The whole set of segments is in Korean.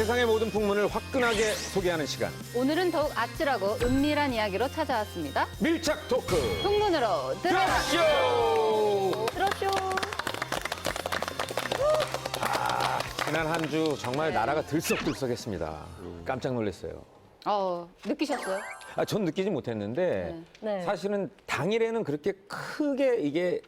세상의 모든 풍문을 화끈하게 소개하는 시간. 오늘은 더욱 아찔하고 은밀한 이야기로 찾아왔습니다. 밀착 토크. 풍문으로 드라쇼. 들어쇼. 지난 한 주 정말 나라가 들썩들썩했습니다. 깜짝 놀랐어요. 느끼셨어요? 전 느끼지 못했는데 네. 사실은 당일에는 그렇게 크게 이게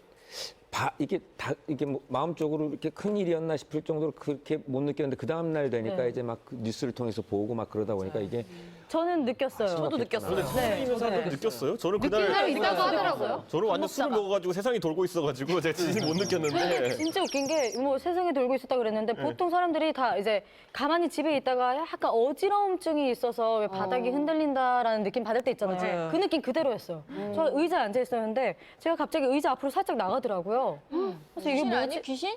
뭐 마음적으로 이렇게 큰 일이었나 싶을 정도로 그렇게 못 느꼈는데 그 다음 날 되니까 이제 막 그 뉴스를 통해서 보고 막 그러다 보니까 이게 저는 느꼈어요. 저도 느꼈어요. 근데 처음이면서 느꼈어요? 저는 그날 사람 있다고 하더라고요. 저는 완전 술을 먹어가지고 세상이 돌고 있어가지고 제가 진짜 못 느꼈는데 진짜 웃긴 게 뭐 세상에 돌고 있었다 그랬는데 보통 사람들이 다 이제 가만히 집에 있다가 약간 어지러움증이 있어서 왜 바닥이 흔들린다라는 느낌 받을 때 있잖아요. 맞아요. 그 느낌 그대로였어요. 저 의자에 앉아 있었는데 제가 갑자기 의자 앞으로 살짝 나가더라고요. 그래서 이게 뭐지? 귀신?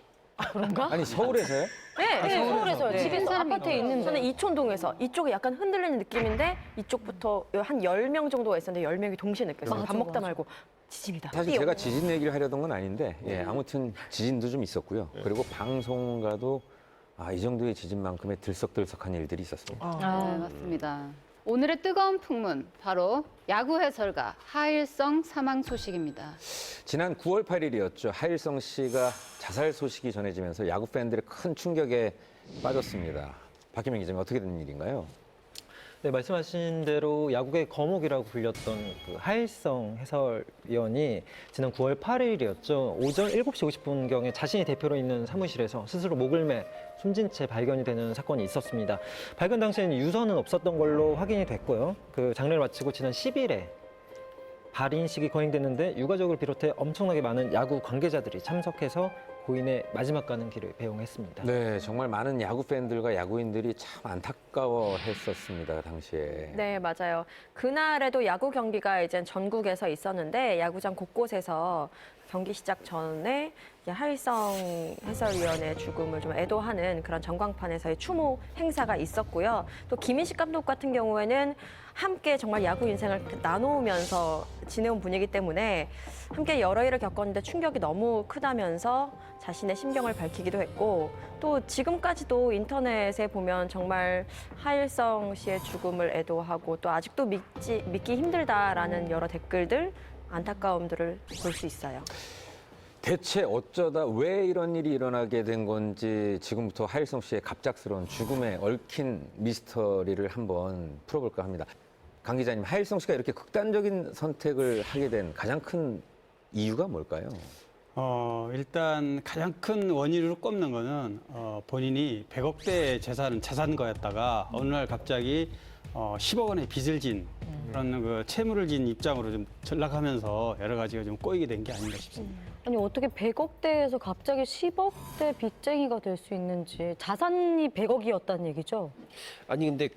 아니 서울에서요? 네, 서울에서요. 네. 집에서 아파트에 있는데. 저는 이촌동에서 이쪽이 약간 흔들리는 느낌인데 이쪽부터 한 10명 정도가 있었는데 10명이 동시에 느꼈어요. 밥 먹다 말고 지진이다. 사실 제가 지진 얘기를 하려던 건 아닌데 아무튼 지진도 좀 있었고요. 그리고 방송가도 이 정도의 지진만큼의 들썩들썩한 일들이 있었습니다. 네, 맞습니다. 오늘의 뜨거운 풍문, 바로 야구 해설가 하일성 사망 소식입니다. 지난 9월 8일이었죠. 하일성 씨가 자살 소식이 전해지면서 야구 팬들의 큰 충격에 빠졌습니다. 박희명 기자님, 어떻게 된 일인가요? 네, 말씀하신 대로 야구의 거목이라고 불렸던 그 하일성 해설위원이 지난 9월 8일이었죠. 오전 7시 50분경에 자신이 대표로 있는 사무실에서 스스로 목을 매 숨진 채 발견이 되는 사건이 있었습니다. 발견 당시에는 유서는 없었던 걸로 확인이 됐고요. 그 장례를 마치고 지난 10일에 발인식이 거행됐는데 유가족을 비롯해 엄청나게 많은 야구 관계자들이 참석해서 고인의 마지막 가는 길을 배웅했습니다. 네, 정말 많은 야구 팬들과 야구인들이 참 안타까워했었습니다, 당시에. 네, 맞아요. 그날에도 야구 경기가 이제 전국에서 있었는데 야구장 곳곳에서 경기 시작 전에 이제 하일성 해설위원의 죽음을 좀 애도하는 그런 전광판에서의 추모 행사가 있었고요. 또 김인식 감독 같은 경우에는 함께 정말 야구 인생을 나누면서 지내온 분이기 때문에 함께 여러 일을 겪었는데 충격이 너무 크다면서 자신의 심경을 밝히기도 했고 또 지금까지도 인터넷에 보면 정말 하일성 씨의 죽음을 애도하고 또 아직도 믿기 힘들다라는 여러 댓글들, 안타까움들을 볼 수 있어요. 대체 어쩌다 왜 이런 일이 일어나게 된 건지 지금부터 하일성 씨의 갑작스러운 죽음에 얽힌 미스터리를 한번 풀어볼까 합니다. 강 기자님, 하일성 씨가 이렇게 극단적인 선택을 하게 된 가장 큰 이유가 뭘까요? 일단 가장 큰 원인으로 꼽는 거는 본인이 100억대 재산은 자산가였다가 어느 날 갑자기 10억 원의 빚을 진 그런 그 채무를 진 입장으로 좀 전락하면서 여러 가지가 좀 꼬이게 된 게 아닌가 싶습니다. 아니 어떻게 100억대에서 갑자기 10억대 빚쟁이가 될 수 있는지 자산이 100억이었다는 얘기죠? 아니 근데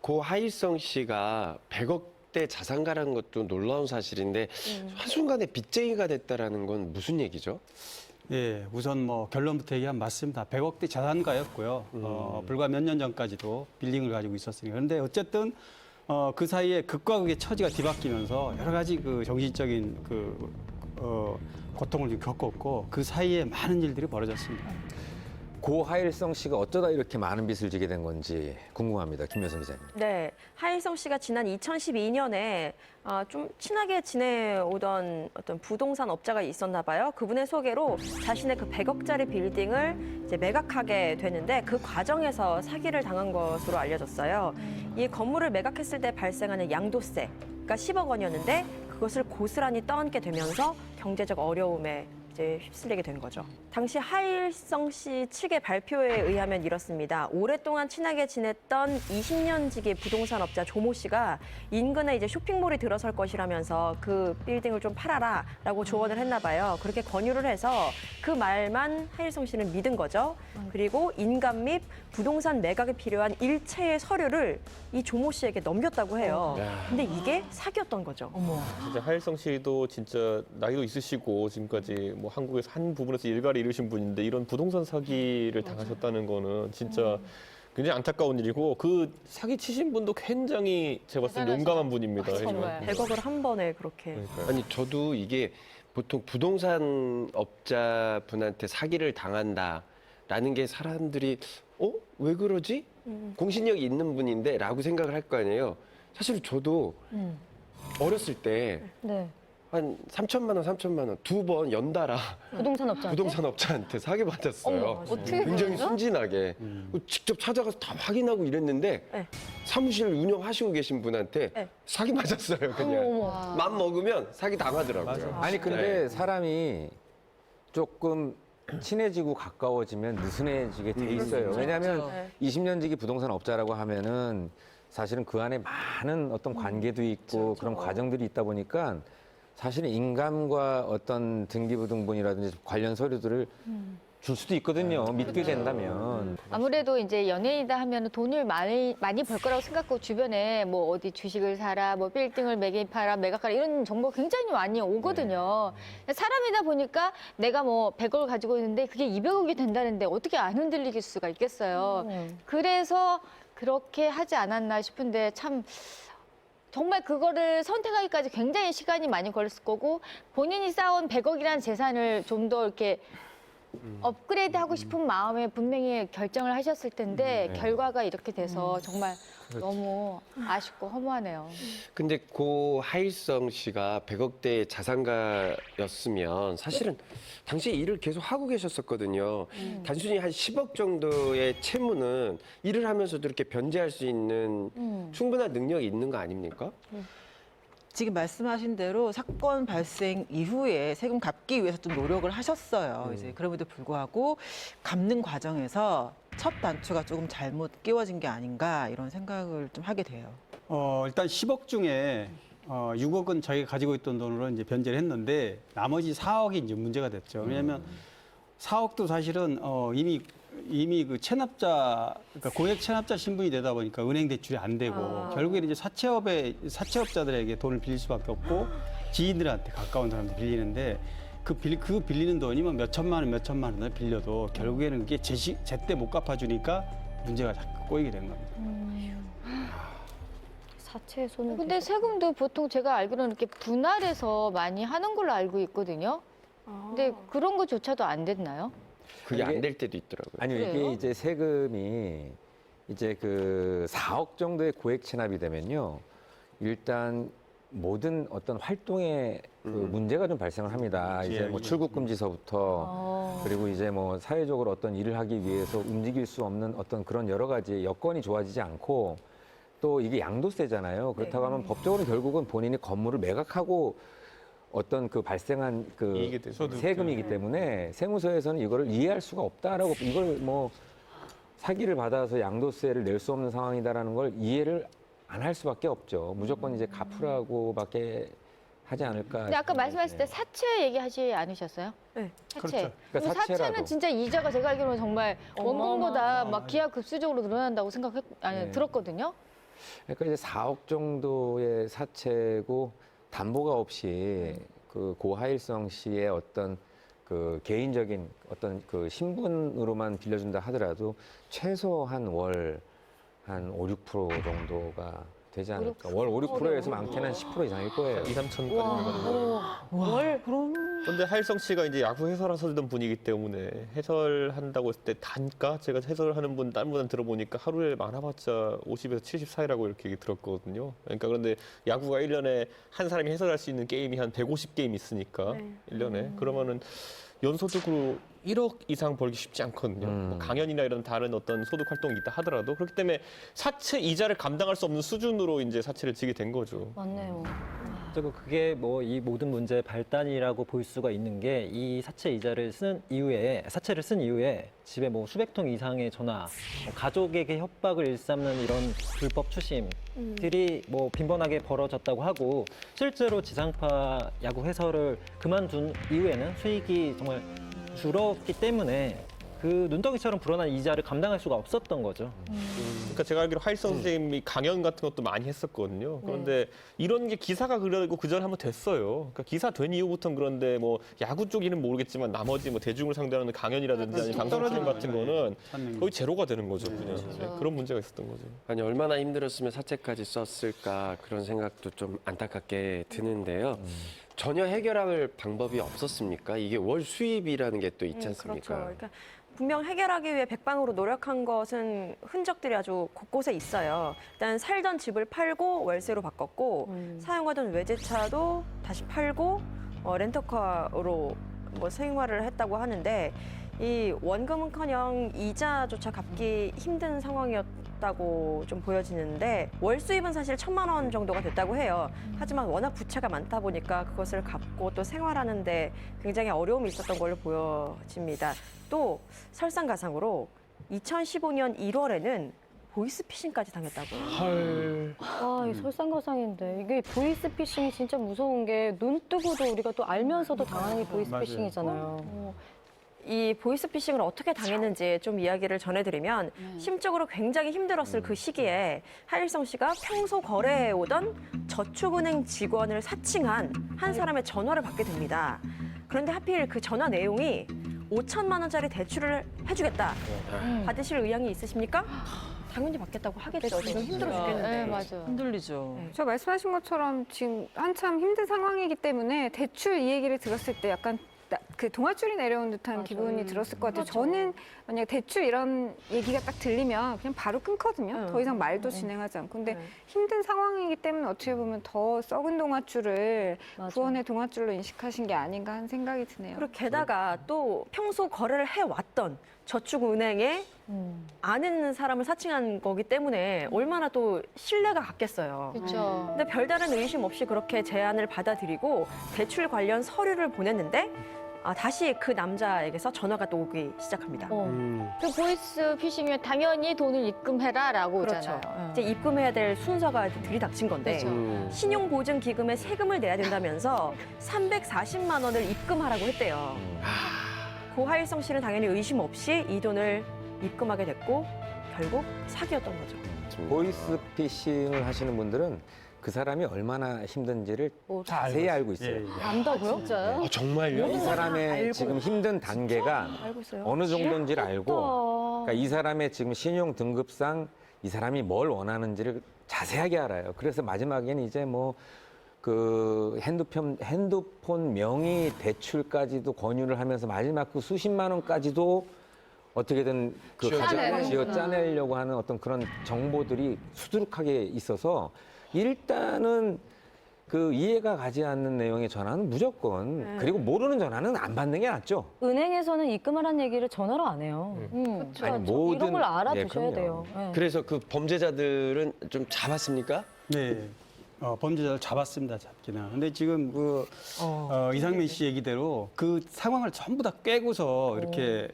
고 하일성 씨가 100억대 자산가라는 것도 놀라운 사실인데 한순간에 빚쟁이가 됐다라는 건 무슨 얘기죠? 예, 우선 뭐 결론부터 얘기하면 맞습니다. 100억대 자산가였고요. 불과 몇 년 전까지도 빌딩을 가지고 있었으니까. 그런데 어쨌든 그 사이에 극과 극의 처지가 뒤바뀌면서 여러 가지 그 정신적인 고통을 좀 겪었고 그 사이에 많은 일들이 벌어졌습니다. 고 하일성 씨가 어쩌다 이렇게 많은 빚을 지게 된 건지 궁금합니다. 김여성 기자님. 네, 하일성 씨가 지난 2012년에 좀 친하게 지내오던 어떤 부동산 업자가 있었나 봐요. 그분의 소개로 자신의 그 100억짜리 빌딩을 이제 매각하게 되는데 그 과정에서 사기를 당한 것으로 알려졌어요. 이 건물을 매각했을 때 발생하는 양도세가 10억 원이었는데 그것을 고스란히 떠안게 되면서 경제적 어려움에 이제 휩쓸리게 된 거죠. 당시 하일성 씨 측의 발표에 의하면 이렇습니다. 오랫동안 친하게 지냈던 20년 지기 부동산 업자 조모 씨가 인근에 이제 쇼핑몰이 들어설 것이라면서 그 빌딩을 좀 팔아라라고 조언을 했나 봐요. 그렇게 권유를 해서 그 말만 하일성 씨는 믿은 거죠. 그리고 인감 및 부동산 매각에 필요한 일체의 서류를 이 조모 씨에게 넘겼다고 해요. 근데 이게 사기였던 거죠. 진짜 하일성 씨도 진짜 나이도 있으시고 지금까지 뭐 한국에서 한 부분에서 일가를 이루신 분인데 이런 부동산 사기를 당하셨다는 거는 진짜 굉장히 안타까운 일이고 그 사기 치신 분도 굉장히 제가 봤을 때 용감한 분입니다. 정말 100억을 한 번에 그렇게. 그러니까요. 아니 저도 이게 보통 부동산 업자분한테 사기를 당한다라는 게 사람들이 왜 그러지? 공신력이 있는 분인데 라고 생각을 할 거 아니에요. 사실 저도 어렸을 때 네. 한 3천만 원 2번 연달아 부동산 업자한테? 부동산 업자한테 사기받았어요. 어떻게 굉장히 그러죠? 순진하게 직접 찾아가서 다 확인하고 이랬는데 네. 사무실 운영하시고 계신 분한테 네. 사기 맞았어요. 그냥 와. 맘 먹으면 사기 당하더라고요. 아니 근데 사람이 조금 친해지고 가까워지면 느슨해지게 돼 있어요. 왜냐하면 네. 20년 지기 부동산 업자라고 하면은 사실은 그 안에 많은 어떤 관계도 있고 그런 과정들이 있다 보니까 사실은 인감과 어떤 등기부등본이라든지 관련 서류들을 줄 수도 있거든요. 믿게 된다면. 아무래도 이제 연예인이다 하면 돈을 많이 벌 거라고 생각하고 주변에 뭐 어디 주식을 사라, 뭐 빌딩을 매입하라, 매각하라 이런 정보가 굉장히 많이 오거든요. 사람이다 보니까 내가 뭐 100억을 가지고 있는데 그게 200억이 된다는데 어떻게 안 흔들릴 수가 있겠어요. 그래서 그렇게 하지 않았나 싶은데 참 정말 그거를 선택하기까지 굉장히 시간이 많이 걸렸을 거고 본인이 쌓은 100억이라는 재산을 좀 더 이렇게 업그레이드 하고 싶은 마음에 분명히 결정을 하셨을 텐데 결과가 이렇게 돼서 정말 너무 아쉽고 허무하네요. 근데 고 하일성 씨가 100억대 자산가였으면 사실은 당시 일을 계속 하고 계셨었거든요. 단순히 한 10억 정도의 채무는 일을 하면서도 이렇게 변제할 수 있는 충분한 능력이 있는 거 아닙니까? 지금 말씀하신 대로 사건 발생 이후에 세금 갚기 위해서 좀 노력을 하셨어요. 이제 그럼에도 불구하고 갚는 과정에서 첫 단추가 조금 잘못 끼워진 게 아닌가 이런 생각을 좀 하게 돼요. 일단 10억 중에 6억은 자기가 가지고 있던 돈으로 이제 변제를 했는데 나머지 4억이 이제 문제가 됐죠. 왜냐하면 4억도 사실은 이미 그 체납자, 그러니까 고액 체납자 신분이 되다 보니까 은행 대출이 안 되고 결국에는 이제 사채업자들에게 돈을 빌릴 수밖에 없고 지인들한테 가까운 사람한테 빌리는데 그 빌리는 돈이 뭐 몇 천만 원을 빌려도 결국에는 그게 제때 못 갚아주니까 문제가 자꾸 꼬이게 된 겁니다. 사채 손을 근데 세금도 보통 제가 알기로는 이렇게 분할해서 많이 하는 걸로 알고 있거든요. 근데 그런 거조차도 안 됐나요? 그게 이게- 안 될 때도 있더라고요. 아니요, 이게 그래요? 이제 세금이 이제 그 4억 정도의 고액 체납이 되면요. 일단 모든 어떤 활동에 그 문제가 좀 발생을 합니다. 이제 뭐 출국 금지서부터 그리고 이제 뭐 사회적으로 어떤 일을 하기 위해서 움직일 수 없는 어떤 그런 여러 가지 여건이 좋아지지 않고 또 이게 양도세잖아요. 그렇다고 하면 법적으로 결국은 본인이 건물을 매각하고 어떤 그 발생한 그 이익에 대해서. 세금이기 때문에 세무서에서는 이거를 이해할 수가 없다라고 이걸 뭐 사기를 받아서 양도세를 낼 수 없는 상황이다라는 걸 이해를 안 할 수밖에 없죠. 무조건 이제 갚으라고밖에 하지 않을까. 근데 아까 싶은데. 말씀하실 때 사채 얘기하지 않으셨어요? 네. 사채. 그렇죠. 그러니까 사채는 사채라도. 진짜 이자가 제가 알기로는 정말 원금보다 막 맞아요. 기하급수적으로 늘어난다고 네. 들었거든요. 그러니까 이제 4억 정도의 사채고 담보가 없이 그 고하일성 씨의 어떤 그 개인적인 어떤 그 신분으로만 빌려준다 하더라도 최소한 월 한 5, 6% 정도가 되지 않을까. 월 5, 6%에서 많게는 한 10% 이상일 거예요. 2, 3천까지 가는 월 그럼 그런데 하일성 씨가 이제 야구 해설하시던 분이기 때문에 해설한다고 했을 때 단가 제가 해설하는 분 다른 분한테 들어보니까 하루에 많아봤자 50에서 70 사이라고 이렇게 얘기 들었거든요. 그러니까 그런데 야구가 1년에 한 사람이 해설할 수 있는 게임이 한 150게임 있으니까 네. 1년에 그러면은 연소득으로 1억 이상 벌기 쉽지 않거든요. 뭐 강연이나 이런 다른 어떤 소득 활동이 있다 하더라도 그렇기 때문에 사채 이자를 감당할 수 없는 수준으로 이제 사채를 지게 된 거죠. 맞네요. 그리고 그게 뭐 이 모든 문제의 발단이라고 볼 수가 있는 게 이 사채 이자를 쓴 이후에 사채를 쓴 이후에 집에 뭐 수백 통 이상의 전화, 뭐 가족에게 협박을 일삼는 이런 불법 추심들이 뭐 빈번하게 벌어졌다고 하고 실제로 지상파 야구 해설을 그만둔 이후에는 수익이 정말 줄었기 때문에 그 눈덩이처럼 불어난 이자를 감당할 수가 없었던 거죠. 그러니까 제가 알기로 하일성 선생님이 강연 같은 것도 많이 했었거든요. 그런데 이런 게 기사가 그려고 그 전에 한번 됐어요. 그러니까 기사 된 이후부터는 그런데 뭐 야구 쪽이는 모르겠지만 나머지 뭐 대중을 상대하는 강연이라든지 아니면 방송 출연 같은 거는 찾는 거의 제로가 되는 거죠. 그냥 네, 그런 문제가 있었던 거죠. 아니 얼마나 힘들었으면 사채까지 썼을까 그런 생각도 좀 안타깝게 드는데요. 전혀 해결할 방법이 없었습니까? 이게 월 수입이라는 게 또 있지 않습니까? 그렇죠. 그러니까 분명 해결하기 위해 백방으로 노력한 것은 흔적들이 아주 곳곳에 있어요. 일단 살던 집을 팔고 월세로 바꿨고 사용하던 외제차도 다시 팔고 렌터카로 뭐 생활을 했다고 하는데 이 원금은커녕 이자조차 갚기 힘든 상황이었다고 좀 보여지는데 월 수입은 사실 1,000만 원 정도가 됐다고 해요. 하지만 워낙 부채가 많다 보니까 그것을 갚고 또 생활하는데 굉장히 어려움이 있었던 걸로 보여집니다. 또 설상가상으로 2015년 1월에는 보이스피싱까지 당했다고요. 헐. 아, 이 설상가상인데 이게 보이스피싱이 진짜 무서운 게 눈 뜨고도 우리가 또 알면서도 당하는 게 보이스피싱이잖아요. 이 보이스피싱을 어떻게 당했는지 좀 이야기를 전해드리면 심적으로 굉장히 힘들었을 그 시기에 하일성 씨가 평소 거래해오던 저축은행 직원을 사칭한 한 사람의 전화를 받게 됩니다. 그런데 하필 그 전화 내용이 5천만 원짜리 대출을 해주겠다. 받으실 의향이 있으십니까? 당연히 받겠다고 하겠죠. 지금 힘들어 죽겠는데. 네, 맞아요. 흔들리죠. 저 말씀하신 것처럼 지금 한참 힘든 상황이기 때문에 대출 이 얘기를 들었을 때 약간 그 동아줄이 내려온 듯한 기분이 들었을 것 같아요. 저는 만약 대출 이런 얘기가 딱 들리면 그냥 바로 끊거든요. 더 이상 말도 진행하지 않고. 근데 힘든 상황이기 때문에 어떻게 보면 더 썩은 동아줄을 구원의 동아줄로 인식하신 게 아닌가 하는 생각이 드네요. 그리고 게다가 또 평소 거래를 해왔던 저축은행에 아는 사람을 사칭한 거기 때문에 얼마나 또 신뢰가 갔겠어요. 그렇죠. 근데 별다른 의심 없이 그렇게 제안을 받아들이고 대출 관련 서류를 보냈는데 다시 그 남자에게서 전화가 또 오기 시작합니다. 그 보이스 피싱이면 당연히 돈을 입금해라라고 그렇죠. 오잖아요. 이제 입금해야 될 순서가 들이닥친 건데 그렇죠. 신용보증기금에 세금을 내야 된다면서 340만 원을 입금하라고 했대요. 고하일성 씨는 당연히 의심 없이 이 돈을 입금하게 됐고 결국 사기였던 거죠. 보이스피싱을 하시는 분들은 그 사람이 얼마나 힘든지를 자세히 알고 있어요. 예, 예. 안다고요? 진짜요? 정말요? 이 사람의 지금 힘든 단계가 알고 있어요? 어느 정도인지를 알고, 그러니까 이 사람의 지금 신용 등급상 이 사람이 뭘 원하는지를 자세하게 알아요. 그래서 마지막에는 이제 뭐 그 핸드폰 명의 대출까지도 권유를 하면서 마지막 그 수십만 원까지도 어떻게든 그 쥐어 짜내려고 하는 어떤 그런 정보들이 수두룩하게 있어서 일단은 그 이해가 가지 않는 내용의 전화는 무조건 그리고 모르는 전화는 안 받는 게 낫죠. 은행에서는 입금하라는 얘기를 전화로 안 해요. 아니, 그러니까 모든- 이런 걸 알아두셔야 그럼요. 돼요. 네. 그래서 그 범죄자들은 좀 잡았습니까? 네. 범죄자를 잡았습니다, 잡기는. 근데 지금 이상민 씨 얘기대로 그 상황을 전부 다 꿰고서 이렇게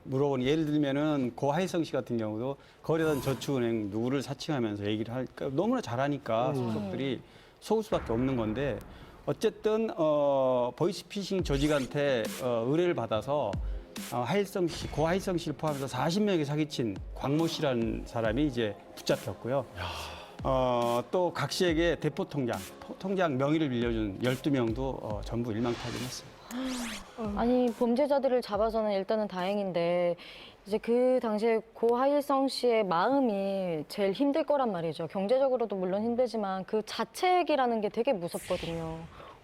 물어보는, 예를 들면은 고하일성 씨 같은 경우도 거래단 저축은행 누구를 사칭하면서 얘기를 하니까 너무나 잘하니까 속속들이 속을 수밖에 없는 건데, 어쨌든 보이스피싱 조직한테 의뢰를 받아서 하일성 씨, 고하일성 씨를 포함해서 40명이 사기친 광모 씨라는 사람이 이제 붙잡혔고요. 또 각 씨에게 대포 통장 명의를 빌려준 12명도 전부 일망타진했어요. 아니, 범죄자들을 잡아서는 일단은 다행인데 이제 그 당시에 고하일성 씨의 마음이 제일 힘들 거란 말이죠. 경제적으로도 물론 힘들지만 그 자책이라는 게 되게 무섭거든요.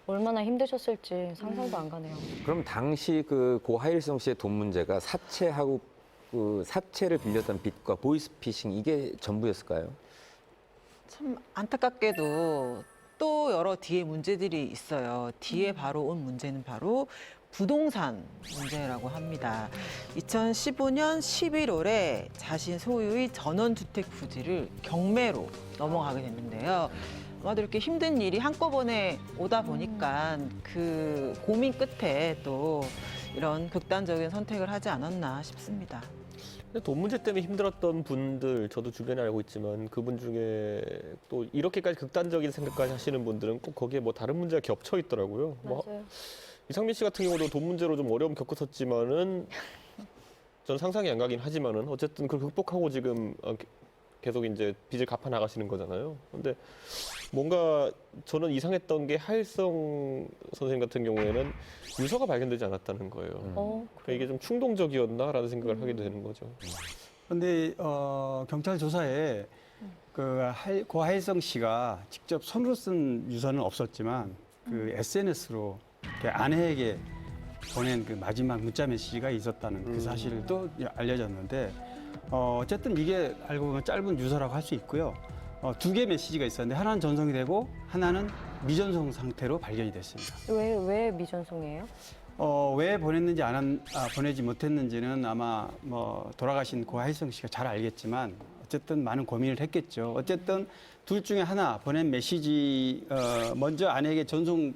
얼마나 힘드셨을지 상상도 안 가네요. 그럼 당시 그 고하일성 씨의 돈 문제가 사채하고 그 사채를 빌렸던 빚과 보이스피싱 이게 전부였을까요? 참 안타깝게도 또 여러 뒤에 문제들이 있어요. 뒤에 바로 온 문제는 바로 부동산 문제라고 합니다. 2015년 11월에 자신 소유의 전원주택 부지를 경매로 넘어가게 됐는데요. 아마도 이렇게 힘든 일이 한꺼번에 오다 보니까 그 고민 끝에 또 이런 극단적인 선택을 하지 않았나 싶습니다. 근데 돈 문제 때문에 힘들었던 분들 저도 주변에 알고 있지만 그분 중에 또 이렇게까지 극단적인 생각까지 하시는 분들은 꼭 거기에 뭐 다른 문제가 겹쳐 있더라고요. 뭐 맞아요. 이상민 씨 같은 경우도 돈 문제로 좀 어려움 겪었었지만은 전 상상이 안 가긴 하지만은 어쨌든 그걸 극복하고 지금 계속 이제 빚을 갚아 나가시는 거잖아요. 근데 뭔가 저는 이상했던 게 하일성 선생님 같은 경우에는 유서가 발견되지 않았다는 거예요. 그러니까 이게 좀 충동적이었나라는 생각을 하게 되는 거죠. 근데 경찰 조사에 고 하일성 씨가 직접 손으로 쓴 유서는 없었지만 그 SNS로 아내에게 보낸 그 마지막 문자 메시지가 있었다는 그 사실을 또 알려졌는데 어쨌든 이게 알고 보면 짧은 유서라고 할 수 있고요. 두 개의 메시지가 있었는데 하나는 전송이 되고 하나는 미전송 상태로 발견이 됐습니다. 왜 미전송이에요? 왜 보냈는지 보내지 못했는지는 아마 뭐 돌아가신 고 하일성 씨가 잘 알겠지만 어쨌든 많은 고민을 했겠죠. 어쨌든 둘 중에 하나 보낸 메시지 먼저 아내에게 전송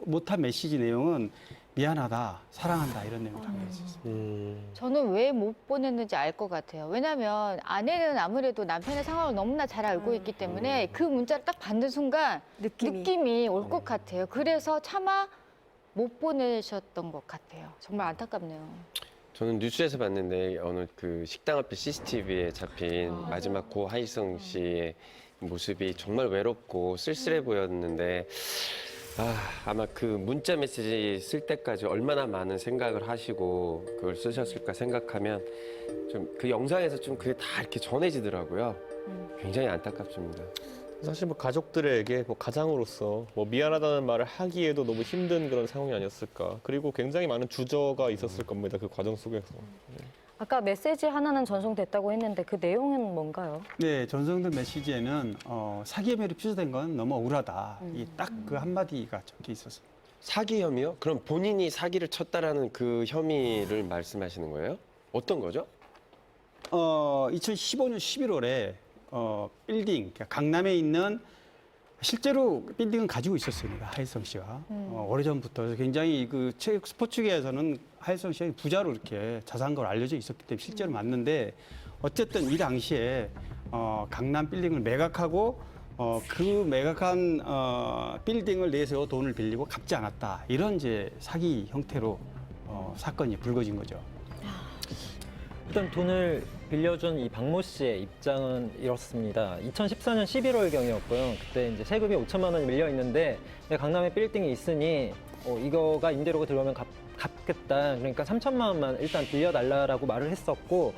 못한 메시지 내용은 미안하다, 사랑한다 이런 내용을 담겨 있었어요. 저는 왜 못 보냈는지 알 것 같아요. 왜냐하면 아내는 아무래도 남편의 상황을 너무나 잘 알고 있기 때문에 그 문자를 딱 받는 순간 느낌이 올 것 같아요. 그래서 차마 못 보내셨던 것 같아요. 정말 안타깝네요. 저는 뉴스에서 봤는데 어느 그 식당 앞에 CCTV에 잡힌 마지막 고 하일성 씨의 모습이 정말 외롭고 쓸쓸해 보였는데 아마 그 문자 메시지 쓸 때까지 얼마나 많은 생각을 하시고 그걸 쓰셨을까 생각하면 좀 그 영상에서 좀 그게 다 이렇게 전해지더라고요. 굉장히 안타깝습니다. 사실 뭐 가족들에게 뭐 가장으로서 뭐 미안하다는 말을 하기에도 너무 힘든 그런 상황이 아니었을까. 그리고 굉장히 많은 주저가 있었을 겁니다. 그 과정 속에서. 아까 메시지 하나는 전송됐다고 했는데 그 내용은 뭔가요? 네, 전송된 메시지에는 사기 혐의로 피소된 건 너무 억울하다. 이 딱 그 한마디가 적혀 있었습니다. 사기 혐의요? 그럼 본인이 사기를 쳤다라는 그 혐의를 말씀하시는 거예요? 어떤 거죠? 2015년 11월에 빌딩, 그러니까 강남에 있는 실제로 빌딩은 가지고 있었습니다. 하일성 씨가 오래전부터 굉장히 그 스포츠계에서는 하일성 씨가 부자로 이렇게 자산 걸 알려져 있었기 때문에 실제로 맞는데 어쨌든 이 당시에 강남 빌딩을 매각하고 그 매각한 빌딩을 내세워 돈을 빌리고 갚지 않았다 이런 이제 사기 형태로 사건이 불거진 거죠. 일단 돈을 빌려준 이 박모 씨의 입장은 이렇습니다. 2014년 11월경이었고요. 그때 이제 세금이 5천만 원이 밀려 있는데 강남에 빌딩이 있으니 이거가 임대료가 들어오면 갚겠다. 그러니까 3천만 원만 일단 빌려달라라고 말을 했었고,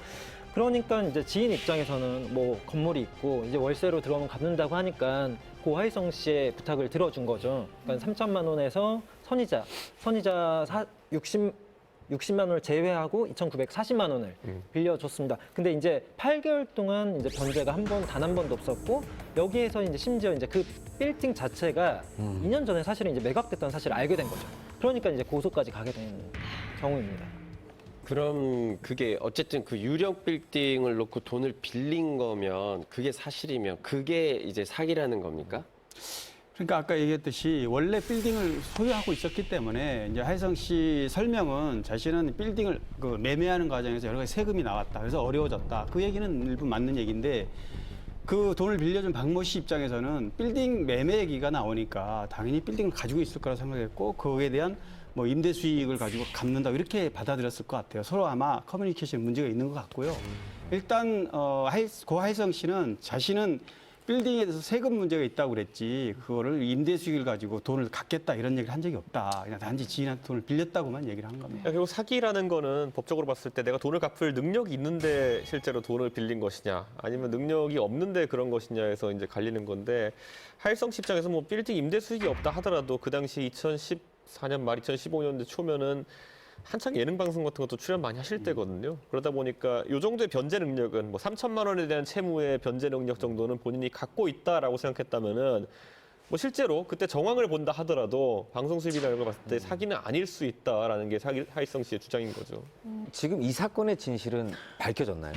그러니까 이제 지인 입장에서는 뭐 건물이 있고 이제 월세로 들어오면 갚는다고 하니까 고 하일성 씨의 부탁을 들어준 거죠. 그러니까 3천만 원에서 선이자 60만 원을 제외하고 2,940만 원을 빌려줬습니다. 근데 이제 8개월 동안 이제 변제가 단 한 번도 없었고, 여기에서 이제 심지어 이제 그 빌딩 자체가 2년 전에 사실은 이제 매각됐다는 사실을 알게 된 거죠. 그러니까 이제 고소까지 가게 된 경우입니다. 그럼 그게 어쨌든 그 유령 빌딩을 놓고 돈을 빌린 거면 그게 사실이면 그게 이제 사기라는 겁니까? 그러니까 아까 얘기했듯이 원래 빌딩을 소유하고 있었기 때문에 이제 하일성 씨 설명은 자신은 빌딩을 그 매매하는 과정에서 여러 가지 세금이 나왔다. 그래서 어려워졌다. 그 얘기는 일부 맞는 얘기인데 그 돈을 빌려준 박모 씨 입장에서는 빌딩 매매 얘기가 나오니까 당연히 빌딩을 가지고 있을 거라 생각했고 거기에 대한 뭐 임대 수익을 가지고 갚는다 이렇게 받아들였을 것 같아요. 서로 아마 커뮤니케이션 문제가 있는 것 같고요. 일단 고 하일성 씨는 자신은 빌딩에 대해서 세금 문제가 있다고 그랬지 그거를 임대 수익을 가지고 돈을 갚겠다 이런 얘기를 한 적이 없다. 그냥 단지 지인한테 돈을 빌렸다고만 얘기를 한 겁니다. 결국 사기라는 거는 법적으로 봤을 때 내가 돈을 갚을 능력이 있는데 실제로 돈을 빌린 것이냐, 아니면 능력이 없는데 그런 것이냐에서 이제 갈리는 건데, 하일성 씨 입장에서 뭐 빌딩 임대 수익이 없다 하더라도 그 당시 2014년 말 2015년대 초면은 한창 예능 방송 같은 것도 출연 많이 하실 때거든요. 그러다 보니까 이 정도의 변제 능력은 뭐 3천만 원에 대한 채무의 변제 능력 정도는 본인이 갖고 있다라고 생각했다면은 뭐 실제로 그때 정황을 본다 하더라도 방송 수입이라는 걸 봤을 때 사기는 아닐 수 있다라는 게 하일성 씨의 주장인 거죠. 지금 이 사건의 진실은 밝혀졌나요?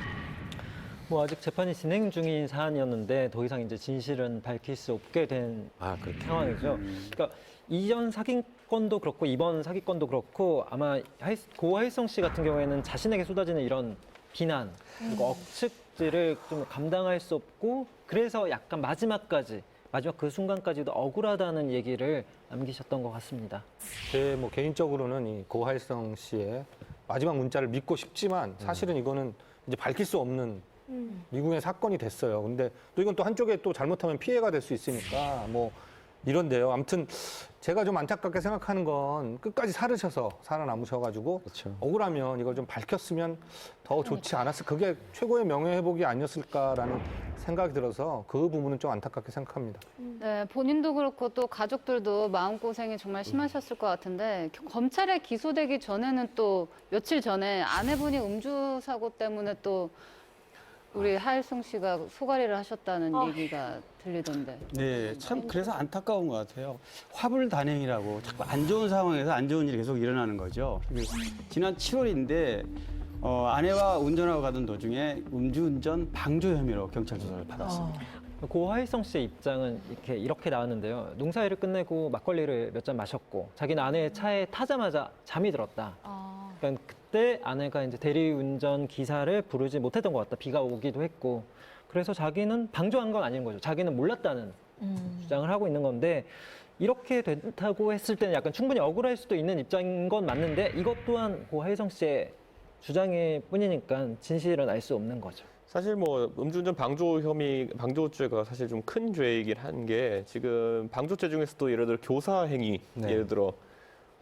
뭐 아직 재판이 진행 중인 사안이었는데 더 이상 이제 진실은 밝힐 수 없게 된 그렇게. 상황이죠. 그러니까 이전 사기건도 그렇고 이번 사기건도 그렇고 아마 고 하일성 씨 같은 경우에는 자신에게 쏟아지는 이런 비난 그리고 억측들을 좀 감당할 수 없고, 그래서 약간 마지막 그 순간까지도 억울하다는 얘기를 남기셨던 것 같습니다. 제 뭐 개인적으로는 이 고 하일성 씨의 마지막 문자를 믿고 싶지만 사실은 이거는 이제 밝힐 수 없는 미국의 사건이 됐어요. 근데 또 이건 또 한쪽에 또 잘못하면 피해가 될 수 있으니까 뭐 이런데요. 아무튼 제가 좀 안타깝게 생각하는 건 끝까지 살으셔서 살아남으셔가지고 그렇죠. 억울하면 이걸 좀 밝혔으면 더 좋지 않았을, 그게 최고의 명예회복이 아니었을까라는 생각이 들어서 그 부분은 좀 안타깝게 생각합니다. 네, 본인도 그렇고 또 가족들도 마음고생이 정말 심하셨을 것 같은데 검찰에 기소되기 전에는 또 며칠 전에 아내분이 음주 사고 때문에 또 우리 하일성 씨가 소가리를 하셨다는 얘기가 들리던데. 네, 참 그래서 안타까운 것 같아요. 화불단행이라고 자꾸 안 좋은 상황에서 안 좋은 일이 계속 일어나는 거죠. 지난 7월인데 아내와 운전하고 가던 도중에 음주운전 방조 혐의로 경찰 조사를 받았습니다. 고 하일성 씨의 입장은 이렇게 나왔는데요. 농사일을 끝내고 막걸리를 몇 잔 마셨고 자기는 아내의 차에 타자마자 잠이 들었다. 그러니까 그때 아내가 이제 대리운전 기사를 부르지 못했던 것 같다. 비가 오기도 했고. 그래서 자기는 방조한 건 아닌 거죠. 자기는 몰랐다는 주장을 하고 있는 건데 이렇게 된다고 했을 때는 약간 충분히 억울할 수도 있는 입장인 건 맞는데 이것 또한 고 하일성 씨의 주장일 뿐이니까 진실은 알 수 없는 거죠. 사실 뭐 음주운전 방조죄가 사실 좀 큰 죄이긴 한 게 지금 방조죄 중에서도 예를 들어 교사 행위, 네. 예를 들어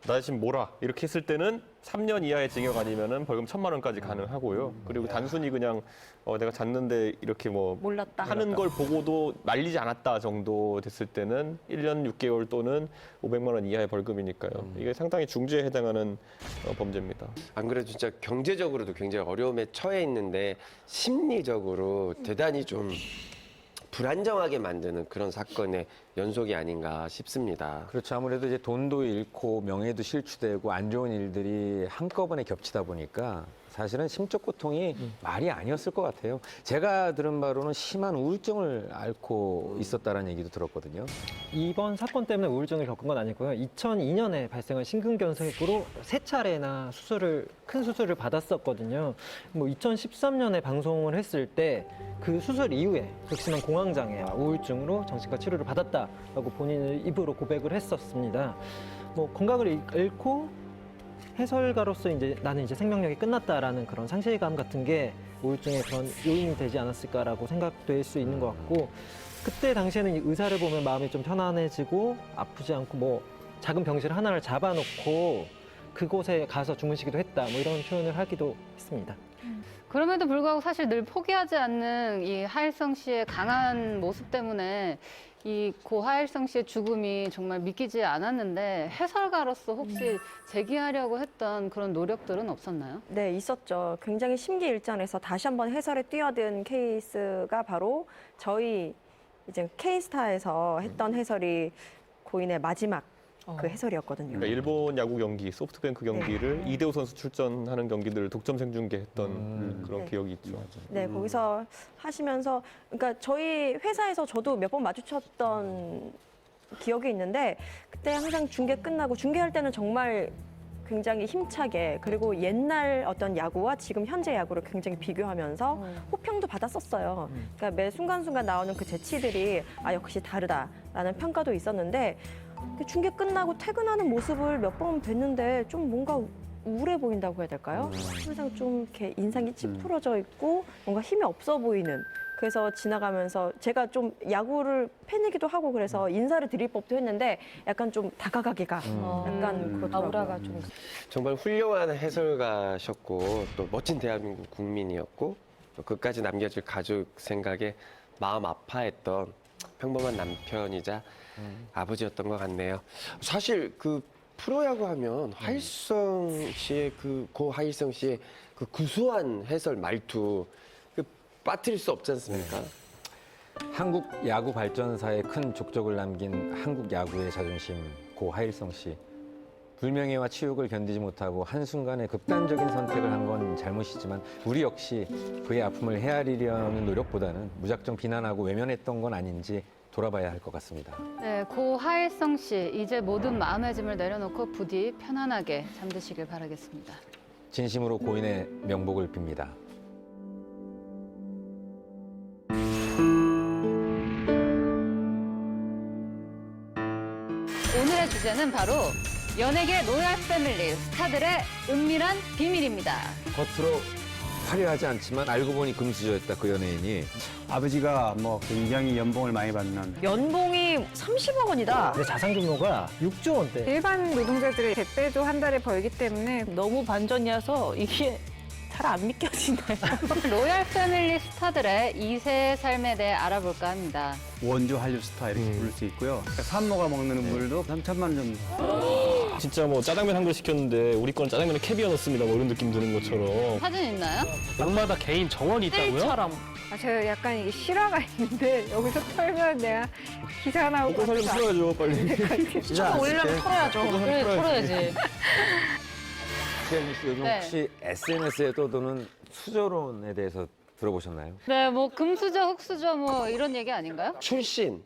나 지금 뭐라 이렇게 했을 때는 3년 이하의 징역 아니면은 벌금 1,000만 원까지 가능하고요. 그리고 단순히 그냥 내가 잤는데 이렇게 뭐 몰랐다. 하는 걸 보고도 말리지 않았다 정도 됐을 때는 1년 6개월 또는 500만 원 이하의 벌금이니까요. 이게 상당히 중죄에 해당하는 범죄입니다. 안 그래도 진짜 경제적으로도 굉장히 어려움에 처해 있는데 심리적으로 대단히 좀 불안정하게 만드는 그런 사건의 연속이 아닌가 싶습니다. 그렇죠. 아무래도 이제 돈도 잃고 명예도 실추되고 안 좋은 일들이 한꺼번에 겹치다 보니까 사실은 심적 고통이 말이 아니었을 것 같아요. 제가 들은 바로는 심한 우울증을 앓고 있었다는 얘기도 들었거든요. 이번 사건 때문에 우울증을 겪은 건 아니고요. 2002년에 발생한 심근경색으로 3차례나 큰 수술을 받았었거든요. 뭐 2013년에 방송을 했을 때 그 수술 이후에 극심한 공황장애와 우울증으로 정신과 치료를 받았다라고 본인의 입으로 고백을 했었습니다. 뭐 건강을 잃고 해설가로서 이제 나는 이제 생명력이 끝났다라는 그런 상실감 같은 게 우울증의 그런 요인이 되지 않았을까라고 생각될 수 있는 것 같고, 그때 당시에는 이 의사를 보면 마음이 좀 편안해지고 아프지 않고 뭐 작은 병실 하나를 잡아놓고 그곳에 가서 주무시기도 했다, 뭐 이런 표현을 하기도 했습니다. 그럼에도 불구하고 사실 늘 포기하지 않는 이 하일성 씨의 강한 모습 때문에 이 고 하일성 씨의 죽음이 정말 믿기지 않았는데 해설가로서 혹시 제기하려고 했던 그런 노력들은 없었나요? 네, 있었죠. 굉장히 심기일전해서 다시 한번 해설에 뛰어든 케이스가 바로 저희 이제 K스타에서 했던 해설이 고인의 마지막 그 해설이었거든요. 그러니까 일본 야구 경기, 소프트뱅크 경기를 이대호 선수 출전하는 경기들을 독점 생중계했던 그런 네. 기억이 있죠. 네, 거기서 하시면서, 그러니까 저희 회사에서 저도 몇 번 마주쳤던 기억이 있는데, 그때 항상 중계 끝나고, 중계할 때는 정말 굉장히 힘차게, 그리고 옛날 어떤 야구와 지금 현재 야구를 굉장히 비교하면서 호평도 받았었어요. 그러니까 매 순간순간 나오는 그 재치들이 역시 다르다라는 평가도 있었는데, 중계 끝나고 퇴근하는 모습을 몇 번 뵀는데 좀 뭔가 우울해 보인다고 해야 될까요? 항상 좀 이렇게 인상이 찌푸러져 있고 뭔가 힘이 없어 보이는. 그래서 지나가면서 제가 좀 야구를 팬이기도 하고 그래서 인사를 드릴 법도 했는데 약간 좀 다가가기가 약간 그렇더라고요. 아우라가 좀 정말 훌륭한 해설가셨고 또 멋진 대한민국 국민이었고 또 끝까지 남겨질 가족 생각에 마음 아파했던 평범한 남편이자 아버지였던 것 같네요. 사실 그 프로야구 하면 하일성 씨의 고 하일성 씨의 그 구수한 해설 말투 빠뜨릴 수 없지 않습니까? 한국 야구 발전사에 큰 족적을 남긴 한국 야구의 자존심 고 하일성 씨. 불명예와 치욕을 견디지 못하고 한순간에 극단적인 선택을 한 건 잘못이지만 우리 역시 그의 아픔을 헤아리려는 노력보다는 무작정 비난하고 외면했던 건 아닌지 돌아봐야 할 것 같습니다. 네, 고 하일성 씨 이제 모든 마음의 짐을 내려놓고 부디 편안하게 잠드시길 바라겠습니다. 진심으로 고인의 명복을 빕니다. 오늘의 주제는 바로 연예계 로얄 패밀리 스타들의 은밀한 비밀입니다. 겉으로 화려하지 않지만 알고 보니 금수저였다, 그 연예인이. 아버지가 뭐 굉장히 연봉을 많이 받는 연봉이 30억 원이다. 근데 자산 규모가 6조 원대. 일반 노동자들의 대배도 한 달에 벌기 때문에 너무 반전이어서 이게 잘 안 믿겨지네요. 로얄 패밀리 스타들의 2세의 삶에 대해 알아볼까 합니다. 원조 한류 스타 이렇게 부를 수 있고요. 그러니까 산모가 먹는 물도 3천만 원 정도. 진짜 뭐 짜장면 한 그릇 시켰는데 우리 건 짜장면에 캐비어 넣습니다. 뭐 이런 느낌 드는 것처럼. 사진 있나요? 양마다 개인 정원이 있다고요? 뜰처럼. 제가 약간 이게 실화가 있는데 여기서 털면 내가 기사 나올 것 먹고 살려면 같아. 풀어야죠, 빨리. 시청 올리려면 털어야죠. 그래, 털어야지. 최현미 씨, 요즘 네. 혹시 SNS에 떠도는 수저론에 대해서 들어보셨나요? 네, 뭐 금수저, 흑수저 뭐 이런 얘기 아닌가요? 출신.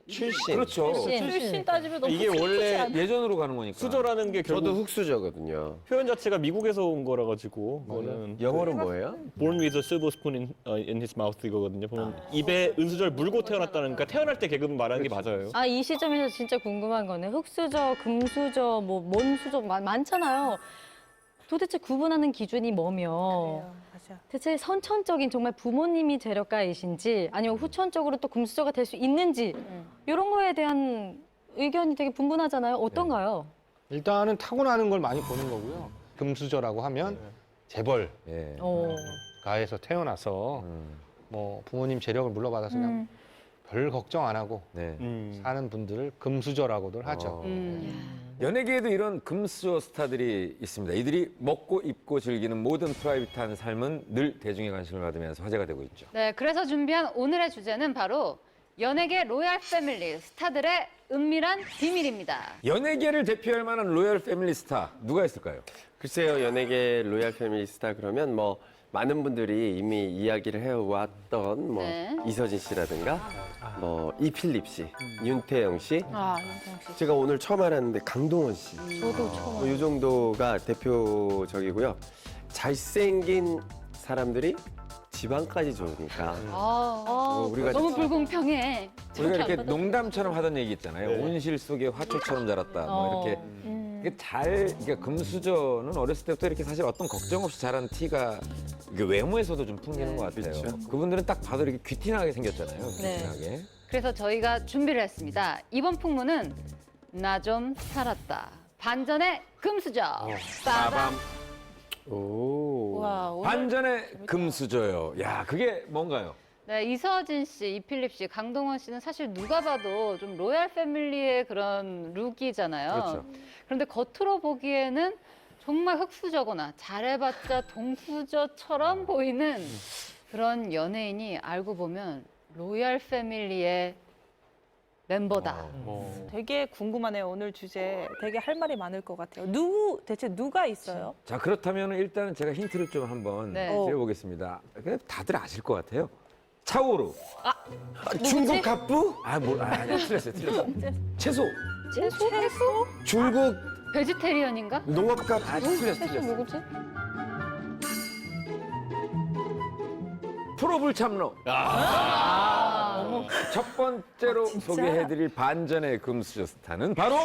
그렇죠. 출신 따지면 너무 이게 원래 예전으로 가는 거니까. 수저라는 게 결국 저도 흑수저거든요. 표현 자체가 미국에서 온 거라 가지고 그거는 영어로 뭐예요? Born with a silver spoon in his mouth 이거거든요. 보면 입에 은수저를 물고 태어났다는, 그러니까 태어날 때 개그맨 말하는 게 맞아요. 아, 이 시점에서 진짜 궁금한 거는 흑수저, 금수저, 뭐 뭔수저 많잖아요. 도대체 구분하는 기준이 뭐며 맞아. 대체 선천적인 정말 부모님이 재력가이신지 아니면 후천적으로 또 금수저가 될 수 있는지 이런 거에 대한 의견이 되게 분분하잖아요. 어떤가요? 일단은 타고나는 걸 많이 보는 거고요. 금수저라고 하면 재벌 예. 가에서 태어나서 뭐 부모님 재력을 물러받아서 그냥 별 걱정 안 하고 네. 사는 분들을 금수저라고들 하죠. 연예계에도 이런 금수저 스타들이 있습니다. 이들이 먹고 입고 즐기는 모든 프라이빗한 삶은 늘 대중의 관심을 받으면서 화제가 되고 있죠. 네, 그래서 준비한 오늘의 주제는 바로 연예계 로얄 패밀리 스타들의 은밀한 비밀입니다. 연예계를 대표할 만한 로열 패밀리 스타 누가 있을까요? 글쎄요, 연예계 로얄 패밀리 스타 그러면 뭐 많은 분들이 이미 이야기를 해왔던 뭐 네. 이서진 씨라든가 뭐 이필립 씨, 윤태영 씨, 아, 윤태영 씨. 제가 오늘 처음 알았는데 강동원 씨. 저도 처음. 이 정도가 대표적이고요. 잘생긴 사람들이 지방까지 좋으니까 우리가 너무 불공평해. 우리가 이렇게 농담처럼 하던 얘기 있잖아요. 네. 온실 속에 화초처럼 자랐다. 뭐 이렇게 이게 이게 금수저는 어렸을 때부터 이렇게 사실 어떤 걱정 없이 자란 티가 이게 외모에서도 좀 풍기는 것 같아요. 그렇죠. 그분들은 딱 봐도 이렇게 귀티나게 생겼잖아요. 네. 귀티나게. 그래서 저희가 준비를 했습니다. 이번 풍문은 나 좀 살았다. 반전의 금수저. 빠밤. 오. 와, 오늘 반전의 금수저요. 야, 그게 뭔가요? 네, 이서진 씨, 이필립 씨, 강동원 씨는 사실 누가 봐도 좀 로얄 패밀리의 그런 룩이잖아요. 그렇죠. 그런데 겉으로 보기에는 정말 흑수저거나 잘해봤자 동수저처럼 보이는 그런 연예인이 알고 보면 로얄 패밀리의 멤버다. 되게 궁금하네요. 오늘 주제 되게 할 말이 많을 것 같아요. 대체 누가 있어요? 자, 그렇다면 일단은 제가 힌트를 좀 한번 네. 드려보겠습니다. 근데 다들 아실 것 같아요. 차오루. 중국 갑부? 아니, 틀렸어요. 채소. 채소? 중국 베지테리언인가? 농업 갑부? 틀렸어. 누구지? 프로불참로. 첫 번째로 소개해드릴 반전의 금수저 스타는 바로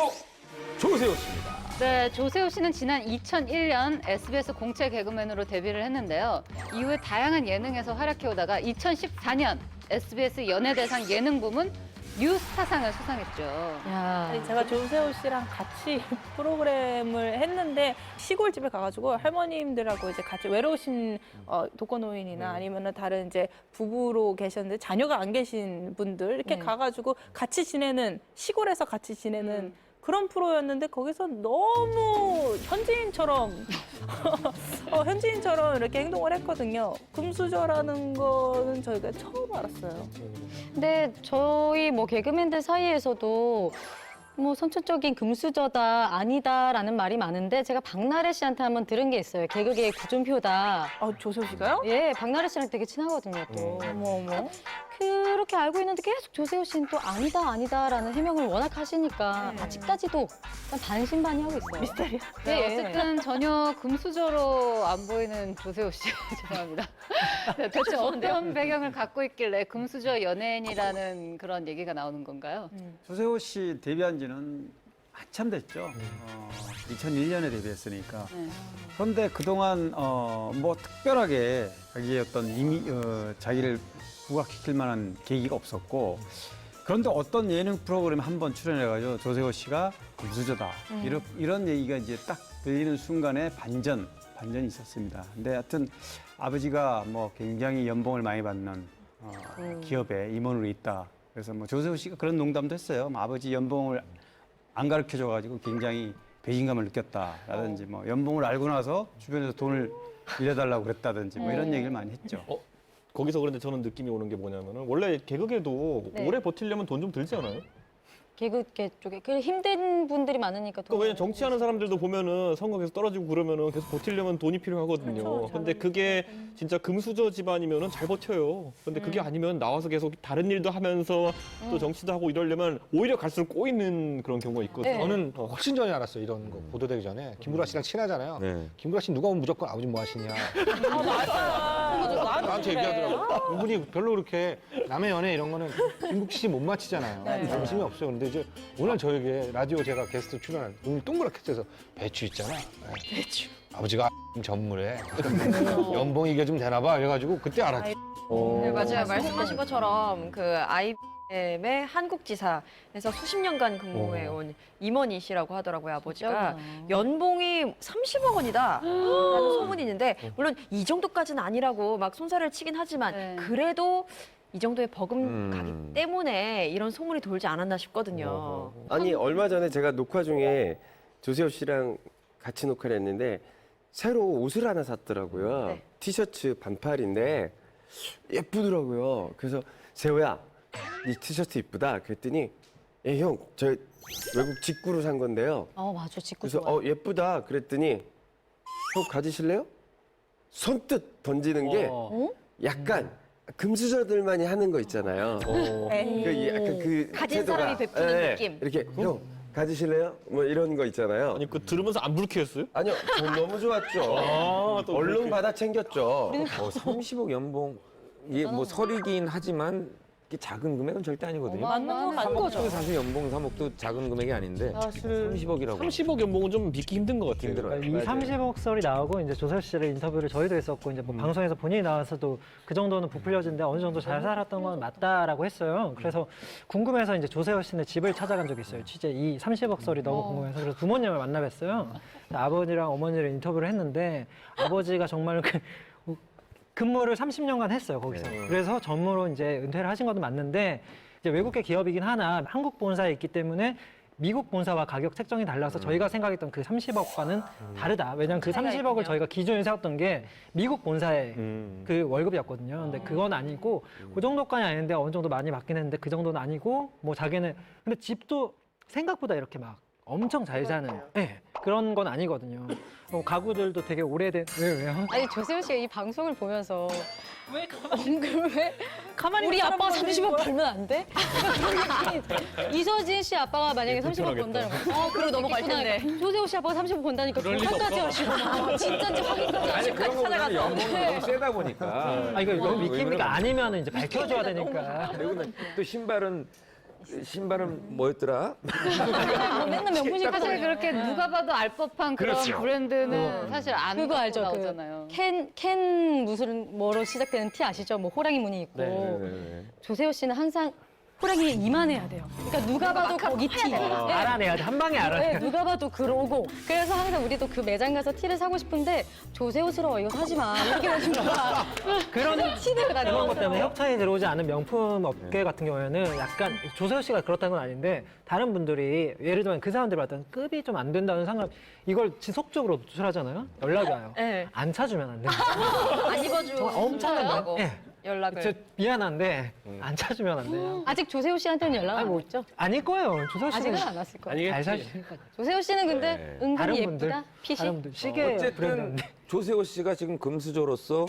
조세호 씨입니다. 네, 조세호 씨는 지난 2001년 SBS 공채 개그맨으로 데뷔를 했는데요. 이후에 다양한 예능에서 활약해오다가 2014년 SBS 연예대상 예능 부문 뉴스타상을 수상했죠. 야. 아니, 제가 조세호 씨랑 같이 프로그램을 했는데 시골집에 가가지고 할머님들하고 이제 같이 외로우신 독거노인이나 아니면은 다른 이제 부부로 계셨는데 자녀가 안 계신 분들 이렇게 가가지고 같이 지내는 시골에서 같이 지내는 그런 프로였는데 거기서 너무 현지인처럼 현지인처럼 이렇게 행동을 했거든요. 금수저라는 거는 저희가 처음 알았어요. 근데 저희 뭐 개그맨들 사이에서도 뭐 선천적인 금수저다 아니다라는 말이 많은데 제가 박나래 씨한테 한번 들은 게 있어요. 개그계의 구준표다. 아, 조세호 씨가요? 예, 박나래 씨랑 되게 친하거든요, 또. 어머. 그렇게 알고 있는데 계속 조세호 씨는 또 아니다라는 해명을 워낙 하시니까 아직까지도 약간 반신반의하고 있어요. 미스테리야. 네, 어쨌든 전혀 금수저로 안 보이는 조세호 씨 죄송합니다. 네, 대체 어떤 배경을 갖고 있길래 금수저 연예인이라는 그런 얘기가 나오는 건가요? 조세호 씨 데뷔한 지는 한참 됐죠. 2001년에 데뷔했으니까. 네. 그런데 그동안 뭐 특별하게 자기의 어떤 자기를 부각시킬 만한 계기가 없었고, 그런데 어떤 예능 프로그램에 한번 출연해가지고 조세호 씨가 금수저다 이런 얘기가 이제 딱 들리는 순간에 반전이 있었습니다. 근데 하여튼 아버지가 뭐 굉장히 연봉을 많이 받는 기업에 임원으로 있다. 그래서 뭐 조세호 씨가 그런 농담도 했어요. 뭐 아버지 연봉을 안 가르쳐줘가지고 굉장히 배신감을 느꼈다라든지 뭐 연봉을 알고 나서 주변에서 돈을 빌려달라고 그랬다든지 뭐 이런 얘기를 많이 했죠. 거기서 그런데 저는 느낌이 오는 게 뭐냐면은 원래 개그계도 네. 오래 버티려면 돈 좀 들지 않아요? 개그계 쪽에 그 힘든 분들이 많으니까 돈 그러니까 왜냐 정치하는 사람들도 보면은 선거 계속 떨어지고 그러면은 계속 버티려면 돈이 필요하거든요. 근데 그게 진짜 금수저 집안이면은 잘 버텨요. 근데 그게 아니면 나와서 계속 다른 일도 하면서 또 정치도 하고 이러려면 오히려 갈수록 꼬이는 그런 경우가 있거든요. 저는 훨씬 전에 알았어요. 이런 거 보도되기 전에. 김구라 씨랑 친하잖아요. 네. 김구라 씨 누가 오면 무조건 아버지 뭐 하시냐. 나한테 얘기하더라고. 이분이 별로 그렇게 남의 연애 이런 거는 김국 씨 못 맞히잖아요. 관심이 없어요. 근데 이제 오늘 저에게 라디오 제가 게스트 출연한 눈이 동그랗게 떠서 배추 있잖아. 배추. 아버지가 전무래. 연봉이 이게 좀 되나 봐. 그래가지고 그때 알았지. 네, 맞아요. 말씀하신 것처럼 그 IBM의 한국지사에서 수십 년간 근무해온 임원이시라고 하더라고요, 아버지가. 연봉이 30억 원이다 라는 소문이 있는데 물론 이 정도까지는 아니라고 막 손살을 치긴 하지만 네. 그래도 이 정도의 버금 가기 때문에 이런 소문이 돌지 않았나 싶거든요. 아니 얼마 전에 제가 녹화 중에 조세호 씨랑 같이 녹화를 했는데 새로 옷을 하나 샀더라고요. 네. 티셔츠 반팔인데 예쁘더라고요. 그래서 세호야, 이 티셔츠 이쁘다. 그랬더니 형, 저 외국 직구로 산 건데요. 맞아, 직구 그래서 좋아. 예쁘다. 그랬더니 형 가지실래요? 선뜻 던지는 게 약간 금수저들만이 하는 거 있잖아요. 그 약간 그 가진 태도가, 사람이 베푸는 예, 느낌. 이렇게 형 가지실래요? 뭐 이런 거 있잖아요. 아니 그 들으면서 안 불쾌했어요? 아니요, 돈 너무 좋았죠. 또 얼른 그렇게. 받아 챙겼죠. 30억 연봉 이게 뭐 설이긴 하지만 이게 작은 금액은 절대 아니거든요. 큰 거죠. 사실 연봉 3억도 작은 금액이 아닌데 사실 30억이라고. 30억 연봉은 좀 믿기 힘든 것 같아요. 힘들어요. 이 30억 설이 나오고 이제 조세호 씨를 인터뷰를 저희도 했었고 이제 뭐 방송에서 본인이 나와서도 그 정도는 부풀려진데 어느 정도 잘 살았던 건 맞다라고 했어요. 그래서 궁금해서 이제 조세호 씨네 집을 찾아간 적이 있어요. 취재 이 30억 설이 너무 궁금해서 그래서 부모님을 만나뵀어요. 아버지랑 어머니를 인터뷰를 했는데 아버지가 정말 근무를 30년간 했어요, 거기서. 그래서 전무로 이제 은퇴를 하신 것도 맞는데 이제 외국계 기업이긴 하나 한국 본사에 있기 때문에 미국 본사와 가격 책정이 달라서 저희가 생각했던 그 30억과는 다르다. 왜냐하면 그 30억을 저희가 기준을 세웠던 게 미국 본사의 그 월급이었거든요. 근데 그건 아니고 그 정도까지 아닌데 어느 정도 많이 받긴 했는데 그 정도는 아니고 뭐 자기는 근데 집도 생각보다 이렇게 막 엄청 잘 사는 그런 건 아니거든요. 가구들도 되게 오래된 왜요? 아니 조세호 씨가 이 방송을 보면서 왜 왜 가만히 우리 있는 아빠가 사람 30억 보내는 벌면 안 돼? 이서진 씨 아빠가 만약에 30억 번다는 거. 그리고 넘어갈 텐데. 조세호 씨 아빠가 30억 번다니까 조사까지 하시고 진짜인지 확인까지 아니 하시고 그런 거보다는 연봉이 너무 세다 보니까. 이거 너무 믿깁니까? 왜냐면 아니면 이제 밝혀줘야 되니까. 그리고 또 신발은 뭐였더라? 맨날 명품식 사실 그렇게 누가 봐도 알 법한 그런 그렇죠. 브랜드는 사실 안 그거 알죠? 갖고 나오잖아요. 캔 무슨 뭐로 시작되는 티 아시죠? 뭐 호랑이 무늬 있고. 네. 조세호 씨는 항상 호랑이 이만해야 돼요. 그러니까 누가 봐도 거기 티. 네. 알아내야 돼. 한 방에 알아내. 네, 누가 봐도 그러고. 그래서 항상 우리도 그 매장 가서 티를 사고 싶은데 조세호스러워 이거 사지 마. 이렇게 하신 거야. 그런 티를 그런 것 때문에 협찬이 들어오지 않은 명품 업계 같은 경우에는 약간 조세호 씨가 그렇다는 건 아닌데 다른 분들이 예를 들면 그 사람들이 봤던 급이 좀 안 된다는 상관 이걸 지속적으로 노출하잖아요. 연락이 와요. 네. 안 차주면 안 돼요. 안 입어주고 정말 엄청난 거. 예. 연락을. 저 미안한데 안 차주면 안 돼요. 아직 조세호 씨한테는 연락 안 왔죠? 아닐 거예요. 조세호 씨는 아직은 안 왔을 거예요. 잘 사시니까. 조세호 씨는 근데 네. 은근히 다른 분들, 예쁘다. 핏이. 다른 분들 시계 어쨌든 브랜드인데. 조세호 씨가 지금 금수저로서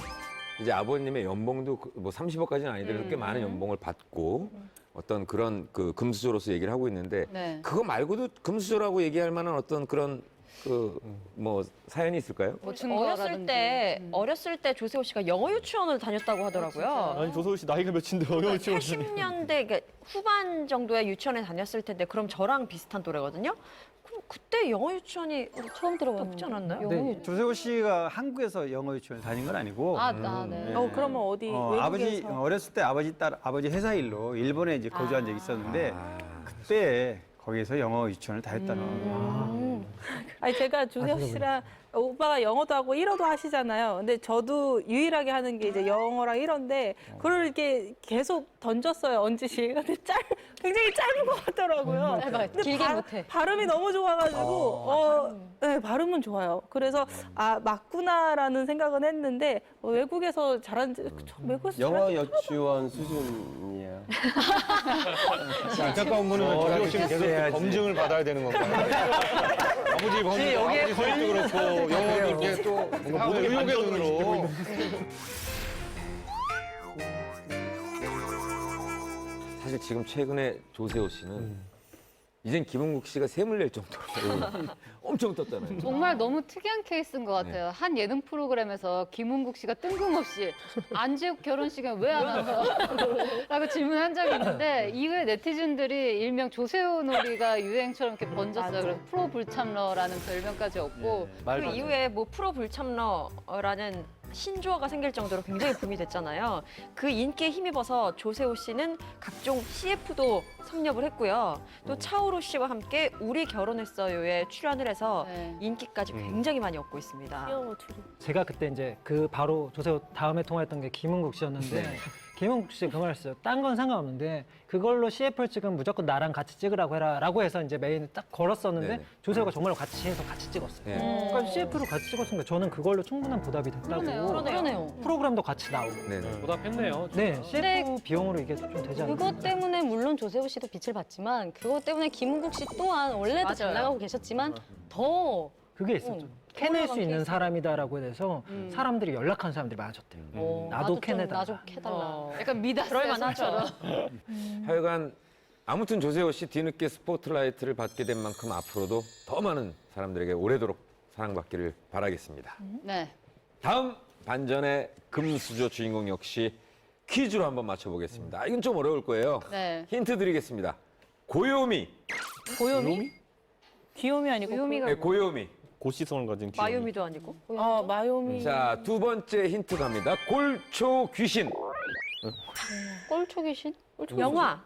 이제 아버님의 연봉도 뭐 30억까지는 아니더라도 꽤 많은 연봉을 받고 어떤 그런 그 금수저로서 얘기를 하고 있는데 네. 그거 말고도 금수저라고 얘기할 만한 어떤 그런 그 뭐 사연이 있을까요? 뭐 증거라든지. 어렸을 때 조세호 씨가 영어 유치원을 다녔다고 하더라고요. 아니 조세호 씨 나이가 몇인데 어려운 지원 80년대 후반 정도의 유치원에 다녔을 텐데 그럼 저랑 비슷한 또래거든요. 그럼 그때 영어 유치원이 처음 들어봤는데. 없지 않았나요? 영어 네, 조세호 씨가 한국에서 영어 유치원을 다닌 건 아니고 네. 그러면 어디 아버지 외국에서? 어렸을 때 아버지 회사 일로 일본에 이제 거주한 적이 있었는데 그때 거기서 영어 유치원을 다녔다는 거예요. 아니 제가 조세호 씨랑 오빠가 영어도 하고 일어도 하시잖아요. 근데 저도 유일하게 하는 게 이제 영어랑 일어인데 그걸 이렇게 계속 던졌어요, 언지시. 근데 굉장히 짧은 것 같더라고요. 짧아요. 근데 길게 못해. 발음이 너무 좋아가지고 네, 발음은 좋아요. 그래서 맞구나라는 생각은 했는데 외국에서 잘하는지 외국에서 영어 유치원 수준이에요. 안타까운 거는 조세호 씨는 계속 검증을 받아야 되는 건가요? 아버지 검증, 아버지 수입도 그렇고 영어도 이렇게 또 뭔가 모든 의혹의 눈으로. 사실 지금 최근에 조세호 씨는 이젠 김은국 씨가 샘을 낼 정도로 엄청 떴잖아요. 정말 너무 특이한 케이스인 것 같아요. 한 예능 프로그램에서 김은국 씨가 뜬금없이 안지욱 결혼식에 왜 안 와서? 라고 질문한 적이 있는데 이후에 네티즌들이 일명 조세호 놀이가 유행처럼 이렇게 번졌어요. 그래서 프로 불참러라는 별명까지 얻고 그 이후에 뭐 프로 불참러라는 신조어가 생길 정도로 굉장히 붐이 됐잖아요. 그 인기에 힘입어서 조세호 씨는 각종 CF도 섭렵을 했고요. 또 차오루 씨와 함께 우리 결혼했어요에 출연을 해서 네. 인기까지 굉장히 많이 얻고 있습니다. 귀여워 둘이. 제가 그때 이제 그 바로 조세호 다음에 통화했던 게 김은국 씨였는데 김은국 씨가 그 말했어요. 딴 건 상관없는데 그걸로 CF를 찍으면 무조건 나랑 같이 찍으라고 해라라고 해서 이제 메인을 딱 걸었었는데 네네. 조세호가 정말로 같이 해서 같이 찍었어요. 네. 그러니까 CF로 같이 찍었으니까 저는 그걸로 충분한 보답이 됐다고. 그러네요. 프로그램도 같이 나오고. 네네. 보답했네요. 네, CF 비용으로 이게 좀 되지 않나요? 그것 때문에 물론 조세호 씨도 빛을 봤지만 그것 때문에 김은국 씨 또한 원래도 잘 맞아요. 나가고 계셨지만 더 그게 있었죠. 캐낼 수 있는 사람이다라고 해서 사람들이 연락하는 사람들이 많아졌대요. 나도 캐내달라. 나좀 캐달라. 약간 미다스의 그럴만하죠. 하여간 아무튼 조세호 씨 뒤늦게 스포트라이트를 받게 된 만큼 앞으로도 더 많은 사람들에게 오래도록 사랑받기를 바라겠습니다. 네. 다음 반전의 금수저 주인공 역시 퀴즈로 한번 맞춰보겠습니다. 이건 좀 어려울 거예요. 네. 힌트 드리겠습니다. 고요미. 고요미? 귀요미 아니고 고요미가 네, 고요미. 고시성을 가진 기업. 마요미도 아니고. 마요미. 자, 두 번째 힌트 갑니다. 골초 귀신. 꼴초 귀신? 영화.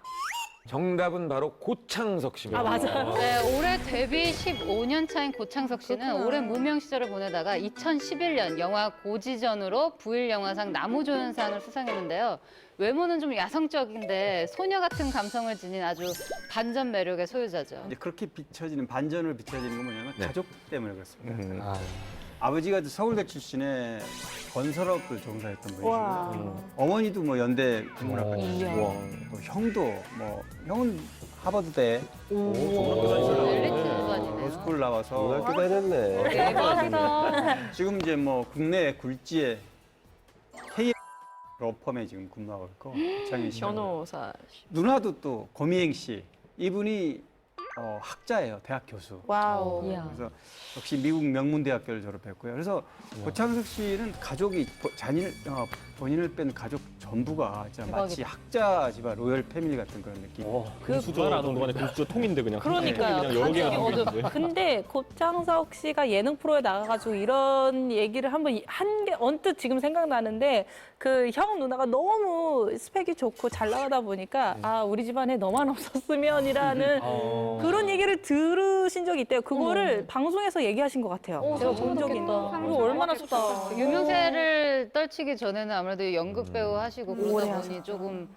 정답은 바로 고창석 씨입니다. 맞아요. 네, 올해 데뷔 15년 차인 고창석 씨는 오랜 무명 시절을 보내다가 2011년 영화 고지전으로 부일영화상 나무조연상을 수상했는데요. 외모는 좀 야성적인데 소녀 같은 감성을 지닌 아주 반전 매력의 소유자죠. 이제 그렇게 반전을 비춰지는 건 뭐냐면 네. 가족 때문에 그렇습니다. 아버지가 서울대 출신의 건설업을 종사했던 분이시고요. 어머니도 뭐 연대 국문학과시고 또 형도 형은 하버드대 엘리트 집안이네요. 로스쿨 나와서 고등학교 다녔네. 대박이다. 지금 이제 뭐 국내 굴지의 K 로펌에 지금 근무하고 있고 장인 씨. 변호사. 누나도 또 고미행 씨 이분이 학자예요, 대학 교수. 와우. 이야. 그래서 역시 미국 명문대학교를 졸업했고요. 그래서 고창석 씨는 가족이 본인을 뺀 가족 전부가 진짜 마치 학자 집안 로열 패밀리 같은 그런 느낌. 금수저라는 동안에 금수저 통인데 그냥. 그러니까요. 그냥 여러 개가 가족이 담겨 있는데. 근데 고창석 씨가 예능 프로에 나가가지고 이런 얘기를 한번 한 게 언뜻 지금 생각나는데 그 형 누나가 너무 스펙이 좋고 잘 나가다 보니까 우리 집안에 너만 없었으면이라는 그런 얘기를 들으신 적이 있대요. 그거를 방송에서 얘기하신 것 같아요. 제가 본 적이 있는데. 이거 얼마나 좋다. 유명세를 떨치기 전에는 아무래도 연극 배우 하시고 그러다 보니 조금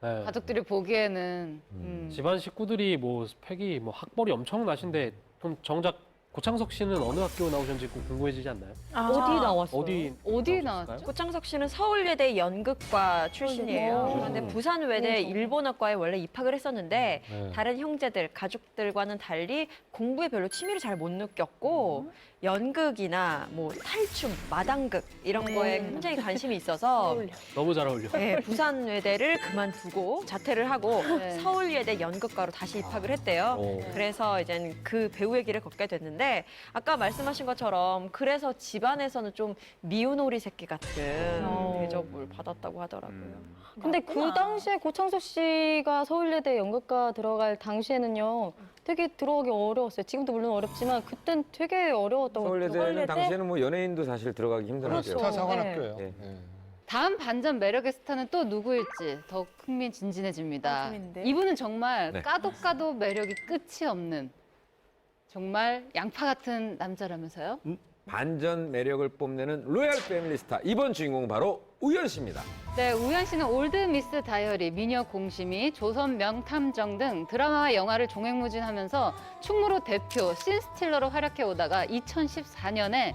네. 가족들이 보기에는 집안 식구들이 뭐 스펙이 뭐 학벌이 엄청나신데 좀 정작 고창석 씨는 어느 학교 나오셨는지 궁금해지지 않나요? 어디 나왔어요? 어디 나왔죠? 고창석 씨는 서울예대 연극과 출신이에요. 그런데 부산외대 일본어과에 원래 입학을 했었는데 다른 형제들, 가족들과는 달리 공부에 별로 취미를 잘 못 느꼈고 연극이나 뭐 탈춤, 마당극 이런 거에 굉장히 관심이 있어서 너무 잘 어울려. 네, 부산외대를 그만두고 자퇴를 하고 네. 서울예대 연극과로 다시 입학을 했대요. 그래서 이제 그 배우의 길을 걷게 됐는데 아까 말씀하신 것처럼 그래서 집안에서는 좀 미운 오리 새끼 같은 대접을 받았다고 하더라고요. 근데 그 당시에 고창석 씨가 서울예대 연극과 들어갈 당시에는요. 되게 들어가기 어려웠어요. 지금도 물론 어렵지만 그땐 되게 어려웠다고. 서울예대는 당시에는 뭐 연예인도 사실 들어가기 힘든 그렇죠. 학교예요. 스타 사관학교예요. 네. 네. 다음 반전 매력의 스타는 또 누구일지 더욱 흥미진진해집니다. 재밌는데. 이분은 정말 네. 까도 매력이 끝이 없는 정말 양파 같은 남자라면서요? 반전 매력을 뽐내는 로얄 패밀리 스타. 이번 주인공은 바로 우연 씨입니다. 네, 우연 씨는 올드 미스 다이어리, 미녀 공심이, 조선 명탐정 등 드라마와 영화를 종횡무진하면서 충무로 대표 씬스틸러로 활약해 오다가 2014년에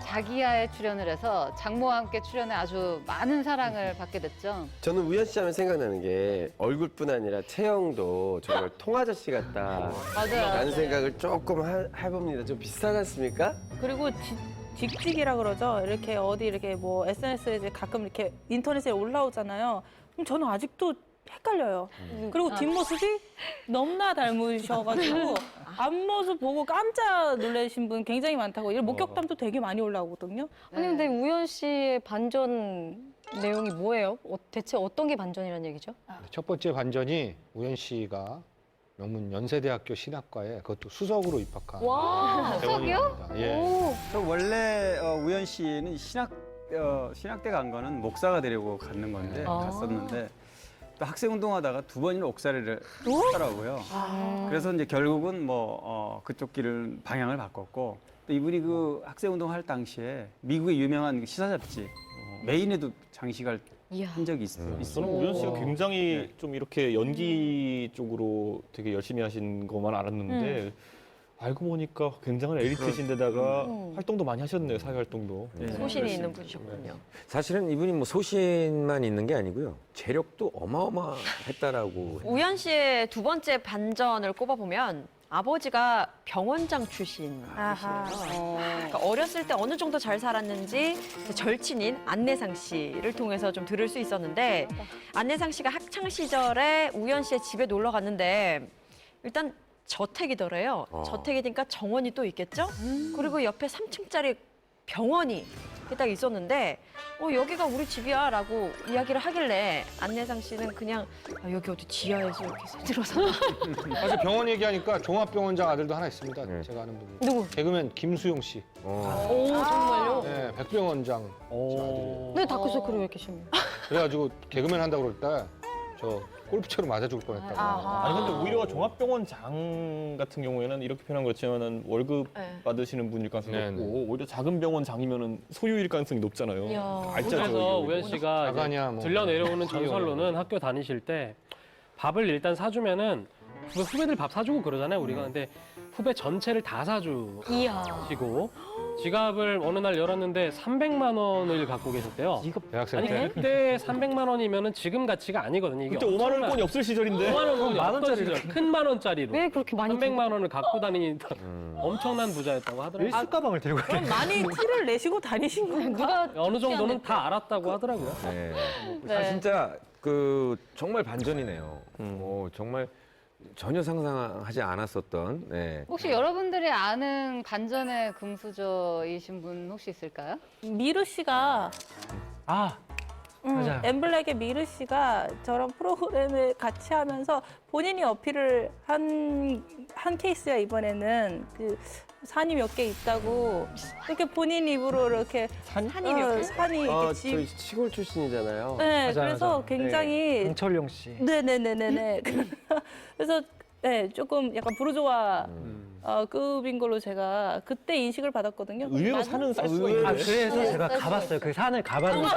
자기야에 출연을 해서 장모와 함께 출연해 아주 많은 사랑을 받게 됐죠. 저는 우연 씨 하면 생각나는 게 얼굴뿐 아니라 체형도 정말 통아저씨 같다. 맞아요. 라는 생각을 조금 해봅니다. 좀 비슷하지 않습니까? 그리고 직직이라 그러죠. 이렇게 어디 이렇게 뭐 SNS에 이제 가끔 이렇게 인터넷에 올라오잖아요. 그럼 저는 아직도 헷갈려요. 그리고 뒷모습이 너무나 닮으셔가지고 앞모습 보고 깜짝 놀라신 분 굉장히 많다고. 이런 목격담도 되게 많이 올라오거든요. 아니 근데 우연 씨의 반전 내용이 뭐예요? 대체 어떤 게 반전이라는 얘기죠? 첫 번째 반전이 우연 씨가 명문 연세대학교 신학과에 그것도 수석으로 입학한 와, 대원입니다. 예. 저 원래 우연 씨는 신학대 간 거는 목사가 되려고 갔는 건데 갔었는데 또 학생 운동하다가 2번이나 옥살이를 했더라고요. 그래서 이제 결국은 그쪽 길을 방향을 바꿨고 또 이분이 그 학생 운동할 당시에 미국의 유명한 시사 잡지 메인에도 장식할 한 적이 있어요. 저는 우연 씨가 굉장히 좀 이렇게 연기 쪽으로 되게 열심히 하신 것만 알았는데 알고 보니까 굉장한 엘리트신데다가 활동도 많이 하셨네요. 사회 활동도. 소신이 있는 분이셨군요. 사실은 이분이 뭐 소신만 있는 게 아니고요. 재력도 어마어마했다라고. 우연 씨의 두 번째 반전을 꼽아보면 아버지가 병원장 출신이시네요. 그러니까 어렸을 때 어느 정도 잘 살았는지 절친인 안내상 씨를 통해서 좀 들을 수 있었는데 안내상 씨가 학창 시절에 우연 씨의 집에 놀러 갔는데 일단 저택이더래요. 저택이니까 정원이 또 있겠죠? 그리고 옆에 3층짜리 병원이 딱 있었는데 여기가 우리 집이야 라고 이야기를 하길래 안내상 씨는 그냥 여기 어디 지하에서 이렇게 들어서 사실 병원 얘기하니까 종합병원장 아들도 하나 있습니다. 제가 아는 분이. 누구? 개그맨 김수용 씨. 오 정말요? 네, 백병원장 제 아들이. 네 다크서클이 왜 이렇게 심해요? 그래가지고 개그맨 한다고 그럴 때 저 골프채로 맞아 죽을 뻔했다고. 아니 근데 오히려 종합병원장 같은 경우에는 이렇게 표현한 거지만은 월급 받으시는 분일 가능성이 네, 높고 오히려 작은 병원장이면은 소유일 가능성이 높잖아요. 알짜죠. 그래서 이게. 우연 씨가 자가냐, 이제 뭐. 들려 내려오는 전설로는 학교 다니실 때 밥을 일단 사주면은 후배들 밥 사주고 그러잖아요 우리가. 근데 후배 전체를 다 사주시고 지갑을 어느 날 열었는데 300만 원을 갖고 계셨대요. 대학생 아니 때. 그때 300만 원이면은 지금 가치가 아니거든요. 이게 그때 5만 원권이 없을 시절인데. 5만 원권이 만 원짜리를. 큰 만 원짜리로 왜 그렇게 많이 300만 원을 갖고 다니는 엄청난 부자였다고 하더라고요. 일수 가방을 들고 그럼 많이 티를 내시고 다니신 건가? 누가 어느 정도는 다 알았다고 하더라고요. 네. 아, 진짜 정말 반전이네요. 정말 전혀 상상하지 않았었던. 네. 혹시 여러분들이 아는 반전의 금수저이신 분 혹시 있을까요? 미르 씨가 맞아요. 엠블랙의 미르 씨가 저런 프로그램을 같이 하면서 본인이 어필을 한 케이스야. 이번에는 그 산이 몇 개 있다고 이렇게 본인 입으로 이렇게 산이 이렇게 저희 시골 출신이잖아요. 네, 맞아, 그래서 맞아. 굉장히 강철용 씨. 네네네네네. 그래서 조금 약간 부르조아 급인 걸로 제가 그때 인식을 받았거든요. 의외로 산은 쌀 수가 있네. 그래서 제가 가봤어요. 그 산을 가봤는데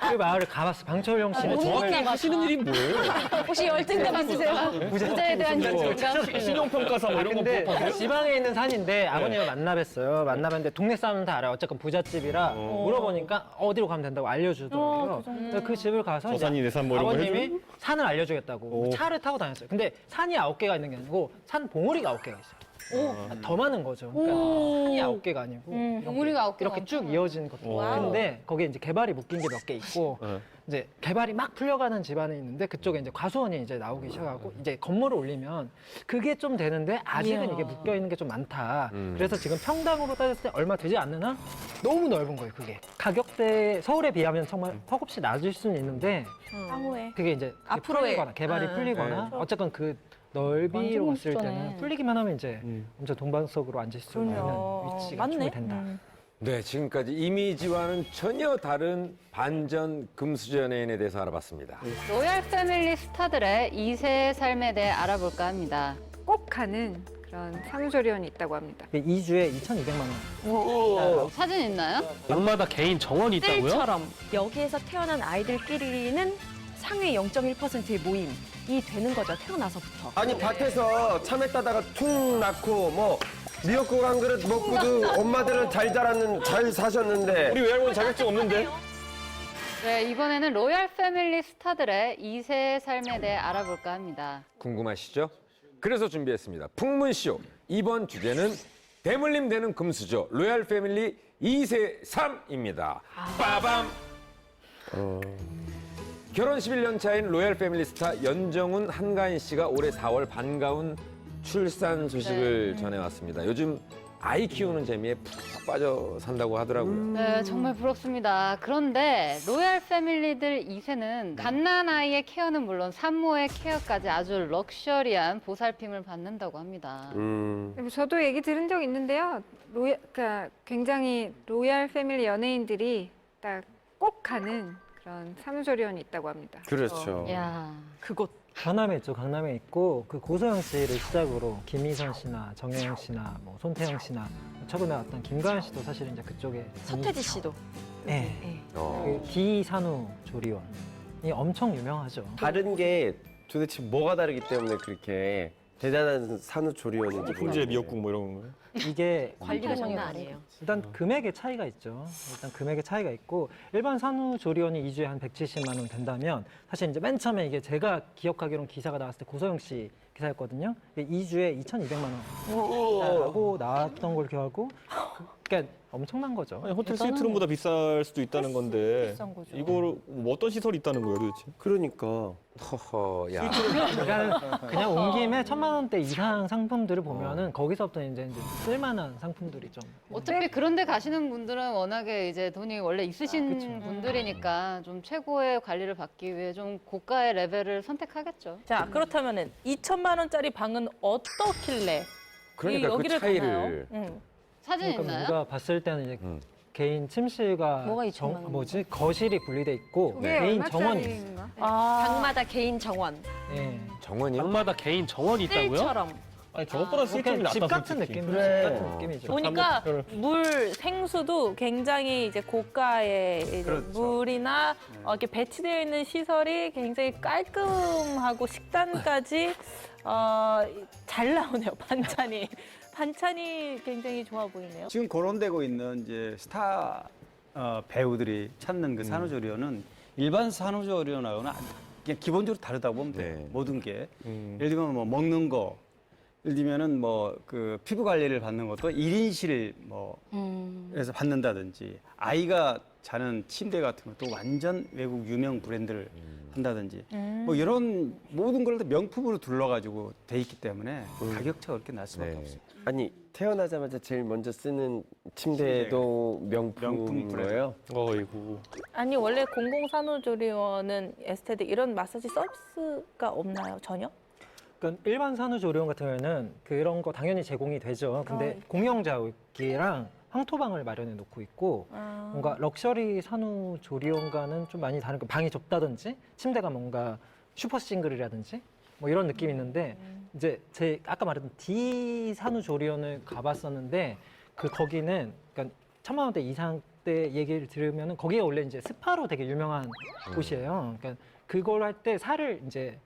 그 마을을 가봤어요. 방철용 씨는 정확히 하시는 일이 뭐예요? 혹시 열등감 있으세요? 부자에 대한 열등감? 신용평가사 뭐 이런 거 근데 부업하세요? 지방에 있는 산인데 아버님을 만나뵀어요. 만나뵀는데 동네 사람은 다 알아요. 어쨌건 부잣집이라 물어보니까 어디로 가면 된다고 알려주더라고요. 그래서 그 집을 가서 저 산이 내 산 뭐 이런 거 아버님이 해줘요? 산을 알려주겠다고 차를 타고 다녔어요. 근데 산이 9개가 있는 게 아니고 산 봉우리가 9개가 있어요. 더 많은 거죠. 그러니까 한이 9개가 아니고 덩어리가 9개가 이렇게 쭉 이어진 것들. 와우. 근데 거기에 이제 개발이 묶인 게 몇 개 있고 이제 개발이 막 풀려가는 집안이 있는데 그쪽에 이제 과수원이 이제 나오기 시작하고 이제 건물을 올리면 그게 좀 되는데 아직은 이게 묶여 있는 게 좀 많다. 그래서 지금 평당으로 따졌을 때 얼마 되지 않는 한 너무 넓은 거예요. 그게 가격대 서울에 비하면 정말 턱없이 낮을 수는 있는데 향후에 그게 이제 앞으로의- 풀리거나 개발이 풀리거나 어쨌건 그 넓이로 완전 봤을 때는 멋지네. 풀리기만 하면 이제 엄청 동방석으로 앉을 수 있는 그럼요. 위치가 맞네. 충분히 된다. 네, 지금까지 이미지와는 전혀 다른 반전 금수저 연예인에 대해서 알아봤습니다. 로얄 패밀리 스타들의 2세의 삶에 대해 알아볼까 합니다. 꼭 가는 그런 산후조리원이 있다고 합니다. 2주에 2,200만 원. 사진 있나요? 방마다 개인 정원이 있다고요? 뜰처럼 여기에서 태어난 아이들끼리는 상위 0.1%의 모임이 되는 거죠. 태어나서부터. 아니 밭에서 참외 따다가 툭 낳고 뭐 미역국 한 그릇 먹고도 엄마들은 잘 자랐는 잘 사셨는데 우리 외할머니 자격증 없는데? 네, 이번에는 로얄 패밀리 스타들의 2세의 삶에 대해 알아볼까 합니다. 궁금하시죠? 그래서 준비했습니다. 풍문쇼. 이번 주제는 대물림 되는 금수저 로얄 패밀리 2세 3입니다. 빠밤! 결혼 11년 차인 로얄 패밀리 스타 연정훈 한가인 씨가 올해 4월 반가운 출산 소식을 전해왔습니다. 요즘 아이 키우는 재미에 푹 빠져 산다고 하더라고요. 네, 정말 부럽습니다. 그런데 로얄 패밀리들 2세는 갓난아이의 케어는 물론 산모의 케어까지 아주 럭셔리한 보살핌을 받는다고 합니다. 저도 얘기 들은 적 있는데요. 그러니까 굉장히 로얄 패밀리 연예인들이 딱 꼭 가는 그런 산후조리원이 있다고 합니다. 그렇죠. 야, 그곳 강남에 있죠. 강남에 있고 그 고소영 씨를 시작으로 김희선 씨나 정혜영 씨나 뭐 손태영 씨나 최근에 왔던 김가연 씨도 사실 이제 그쪽에 서태지 씨도. 네. 그 D 산후 조리원이 엄청 유명하죠. 다른 게 도대체 뭐가 다르기 때문에 그렇게 대단한 산후조리원인지 훈제 미역국 뭐 이런 거요? 이게 관리가 장난 아니에요. 일단 금액의 차이가 있죠. 일단 금액의 차이가 있고 일반 산후조리원이 2주에 한 170만 원 된다면 사실 이제 맨 처음에 이게 제가 기억하기로는 기사가 나왔을 때 고소영 씨 기사였거든요. 2주에 2,200만 원하고 나왔던 걸 기억하고 그러니까 엄청난 거죠. 아니, 호텔 일단은 스위트룸보다 비쌀 수도 있다는 건데 비싼 거죠. 이거를 뭐 어떤 시설이 있다는 거예요 도대체? 그러니까 허허, 야. 그냥 온 김에 1,000만 원대 이상 상품들을 보면은 거기서부터 이제 쓸만한 상품들이 좀 어차피 그런 데 가시는 분들은 워낙에 이제 돈이 원래 있으신 분들이니까 좀 최고의 관리를 받기 위해 좀 고가의 레벨을 선택하겠죠. 자, 그렇다면은 2천만 원짜리 방은 어떻길래 그러니까 그 여기를 차이를 가나요? 사진 그러니까 있나요? 우리가 봤을 때는 이제 개인 침실과 뭐가 2천만 원? 뭐지 거실이 분리돼 있고 그게 개인 정원이 있어요. 얼마짜리인가? 방마다 개인 정원. 예. 정원이요? 방마다 개인 정원이 있다고요? 뜰처럼. 아니 저것보다 스위트룸이 그러니까 집 낫다 같은 솔직히. 느낌, 그래. 집 같은 느낌이죠. 보니까 잠깐, 물 생수도 굉장히 이제 고가의 이제 그렇죠. 물이나 이렇게 배치되어 있는 시설이 굉장히 깔끔하고 식단까지 잘 나오네요. 반찬이 굉장히 좋아 보이네요. 지금 거론되고 있는 이제 스타 배우들이 찾는 그 음. 산후조리원은 일반 산후조리원하고는 그냥 기본적으로 다르다고 보면 돼요. 네. 모든 게. 예를 들면 뭐 먹는 거, 예를 들면은 뭐 그 피부 관리를 받는 것도 1인실 뭐 에서 받는다든지 아이가 자는 침대 같은 것도 완전 외국 유명 브랜드를 한다든지 뭐 이런 모든 걸 다 명품으로 둘러가지고 돼 있기 때문에 가격차가 그렇게 날 수밖에 네. 없어요. 아니 태어나자마자 제일 먼저 쓰는 침대도 명품인 명품 브랜드. 거예요? 어이구. 아니 원래 공공산후조리원은 에스테틱 이런 마사지 서비스가 없나요? 전혀? 그러니까 일반 산후조리원 같은 경우에는 그런 거 당연히 제공이 되죠. 근데 공용 자욱이랑 황토방을 마련해 놓고 있고 뭔가 럭셔리 산후조리원과는 좀 많이 다른 거 방이 좁다든지 침대가 뭔가 슈퍼 싱글이라든지 뭐 이런 느낌이 있는데 이제 제 아까 말했던 D 산후조리원을 가봤었는데 그 거기는 그러니까 1,000만 원대 이상 때 얘기를 들으면은 거기가 원래 이제 스파로 되게 유명한 곳이에요. 그러니까 그걸 할 때 살을 이제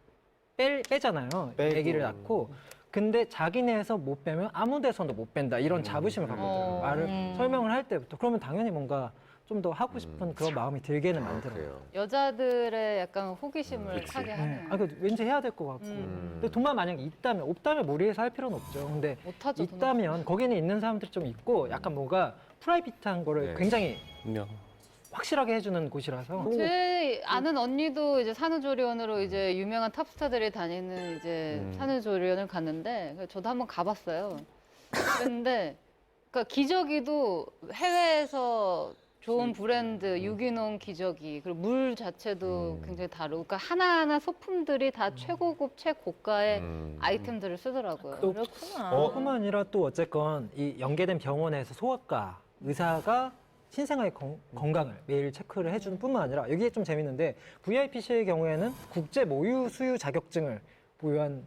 빼잖아요. 빼고. 아기를 낳고. 근데 자기네에서 못 빼면 아무 데서도 못 뺀다. 이런 자부심을 갖고 있더라고요. 말을 설명을 할 때부터. 그러면 당연히 뭔가 좀 더 하고 싶은 그런 마음이 들게는 만들어요. 그래요. 여자들의 약간 호기심을 그치. 타게 네. 하네요. 왠지 해야 될 것 같고. 근데 돈만 만약에 있다면, 없다면 무리해서 할 필요는 없죠. 근데 못하죠. 돈 있다면 거기는 있는 사람들이 좀 있고 약간 뭔가 프라이빗한 거를 네. 굉장히 그냥 확실하게 해주는 곳이라서. 제 아는 언니도 이제 산후조리원으로 이제 유명한 탑스타들이 다니는 이제 산후조리원을 갔는데 저도 한번 가봤어요. 그런데 그러니까 기저귀도 해외에서 좋은 브랜드 유기농 기저귀 그리고 물 자체도 굉장히 다르고 그러니까 하나하나 소품들이 다 최고급 최고가의 아이템들을 쓰더라고요. 또 그렇구나. 뿐만 아니라 또 어쨌건 이 연계된 병원에서 소아과 의사가 신생아의 건강을 매일 체크를 해주는 뿐만 아니라 이게 좀 재밌는데 VIPC의 경우에는 국제 모유 수유 자격증을 보유한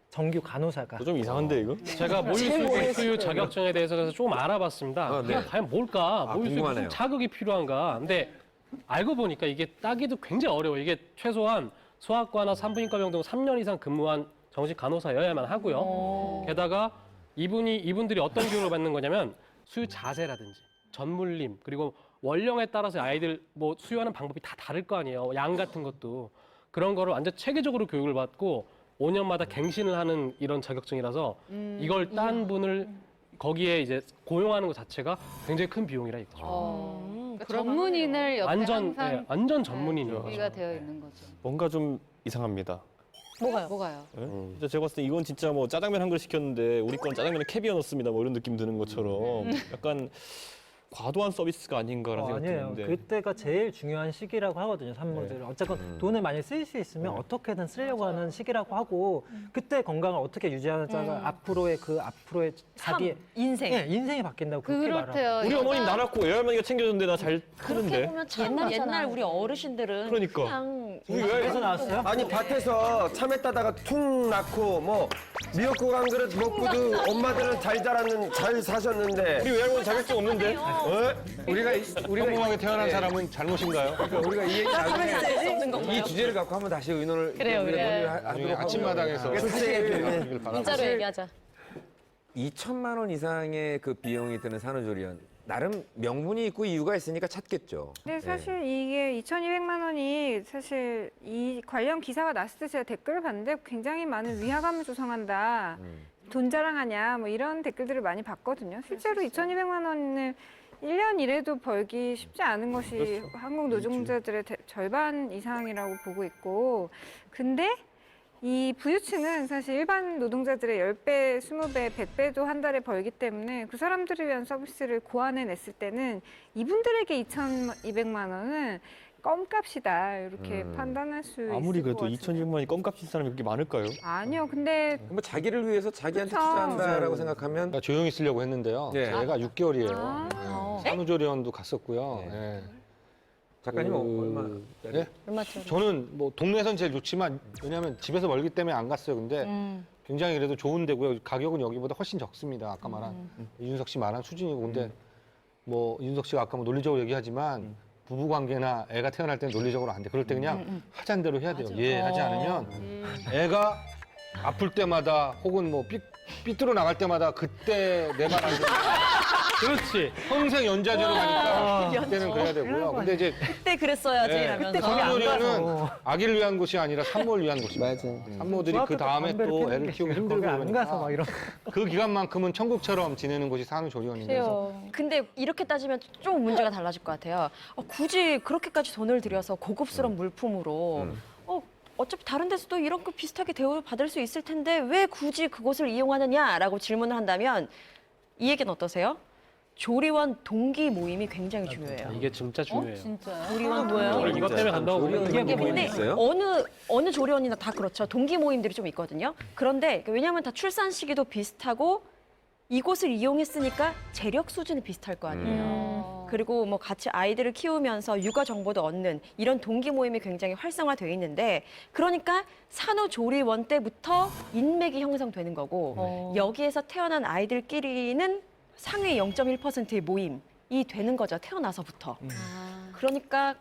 정규 간호사가 좀 이상한데 이거? 제가 모유 수유 자격증에 대해서 그래서 조금 알아봤습니다. 아, 네. 과연 뭘까? 모유 수유 궁금하네요. 무슨 자격이 필요한가? 근데 알고 보니까 이게 따기도 굉장히 어려워요. 이게 최소한 소아과나 산부인과 병동 3년 이상 근무한 정식 간호사여야만 하고요. 게다가 이분들이 어떤 교육을 받는 거냐면 수유 자세라든지 전물림 그리고 원령에 따라서 아이들 뭐 수유하는 방법이 다 다를 거 아니에요. 양 같은 것도 그런 거를 완전 체계적으로 교육을 받고 5년마다 갱신을 하는 이런 자격증이라서 이걸 딴 분을 거기에 이제 고용하는 것 자체가 굉장히 큰 비용이라 이거죠. 그러니까 전문인을 옆에 완전 항상 완전 전문인이죠. 준비가 되어 있는 거죠. 뭔가 좀 이상합니다. 뭐가요? 예? 진짜 제가 봤을 때 이건 진짜 뭐 짜장면 한 그릇 시켰는데 우리 건 짜장면에 캐비어 넣습니다. 뭐 이런 느낌 드는 것처럼 약간 과도한 서비스가 아닌가라는 생각이 아니에요. 드는데. 그때가 제일 중요한 시기라고 하거든요, 산모들은. 어쨌건 돈을 많이 쓸 수 있으면 어떻게든 쓰려고 하는 시기라고 하고 그때 건강을 어떻게 유지하자가 앞으로의 자기의 인생. 예, 인생이 바뀐다고 그렇게 말하고. 그렇대요. 우리 어머님 나 낳고 애할머니가 챙겨줬는데 나 잘 크는데. 옛날 우리 어르신들은 그러니까. 그냥 우리 그래서 나왔어요? 아니 밭에서 참외 따다가 툭 낳고 뭐 미역국 한 그릇 먹고도 엄마들은 잘 자랐는 잘 사셨는데 우리 외할머니 자격증 없는데? 우리가 평범하게 태어난 사람은 잘못인가요? 그러니까 우리가 이 얘기 나중에 이 주제를 갖고 한번 다시 의논을 논의를 나중에 하도록 아침마당에서 하고요. 사실 문자로 얘기하자. 2천만 원 이상의 그 비용이 드는 산후조리원 나름 명분이 있고 이유가 있으니까 찾겠죠. 근데 사실 이게 2,200만 원이 사실 이 관련 기사가 났을 때 제가 댓글을 봤는데 굉장히 많은 위화감을 조성한다. 돈 자랑하냐 뭐 이런 댓글들을 많이 봤거든요. 실제로 2,200만 원을 1년 일해도 벌기 쉽지 않은 것이 한국 노동자들의 절반 이상이라고 보고 있고 근데 이 부유층은 사실 일반 노동자들의 10배, 20배, 100배도 한 달에 벌기 때문에 그 사람들을 위한 서비스를 고안해냈을 때는 이분들에게 2,200만 원은 껌값이다 이렇게 판단할 수 있을 것 아무리 그래도 같아요. 2,200만이 껌값인 사람이 그렇게 많을까요? 아니요, 근데 뭐 자기를 위해서 자기한테 그쵸. 투자한다라고 생각하면 제가 조용히 쓰려고 했는데요. 네. 제가 6개월이에요. 산후조리원도 갔었고요. 네. 네. 작가님 얼마? 네? 얼마짜리? 저는 뭐 동네에선 제일 좋지만 왜냐하면 집에서 멀기 때문에 안 갔어요. 근데 굉장히 그래도 좋은 데고요. 가격은 여기보다 훨씬 적습니다. 아까 말한 이준석 씨 말한 수준이고 근데 뭐 이준석 씨가 아까 뭐 논리적으로 얘기하지만 부부 관계나 애가 태어날 때는 논리적으로 안 돼. 그럴 때 그냥 하자는 대로 해야 돼요. 예, 하지 않으면 애가 아플 때마다 혹은 뭐 삐뚤어 나갈 때마다 그때 내 말 안 듣는 그렇지. 평생 연좌제로 가니까 그때는 그래야 되고요. 근데 이제 그때 그랬어야지 네. 이러면서. 산후조리원은 아기를 위한 곳이 아니라 산모를 위한 곳입니다. 산모들이 그 다음에 또 애를 키우기 힘들고 거기 안 그러니까 가서 막 이런. 그 기간만큼은 천국처럼 지내는 곳이 산후조리원인데 근데 이렇게 따지면 좀 문제가 달라질 것 같아요. 굳이 그렇게까지 돈을 들여서 고급스러운 물품으로 어차피 다른 데서도 이런 거 비슷하게 대우받을 수 있을 텐데 왜 굳이 그곳을 이용하느냐라고 질문을 한다면 이 얘기는 어떠세요? 조리원 동기 모임이 굉장히 중요해요. 이게 진짜 중요해요. 진짜요? 조리원 뭐예요? 이것 때문에 간다고 보면 조리원 이게 모임이 근데 있어요? 어느 조리원이나 다 그렇죠. 동기 모임들이 좀 있거든요. 그런데 왜냐하면 다 출산 시기도 비슷하고 이곳을 이용했으니까 재력 수준이 비슷할 거 아니에요. 그리고 뭐 같이 아이들을 키우면서 육아 정보도 얻는 이런 동기 모임이 굉장히 활성화되어 있는데 그러니까 산후조리원 때부터 인맥이 형성되는 거고 여기에서 태어난 아이들끼리는 상위 0.1%의 모임이 되는 거죠. 태어나서부터. 그러니까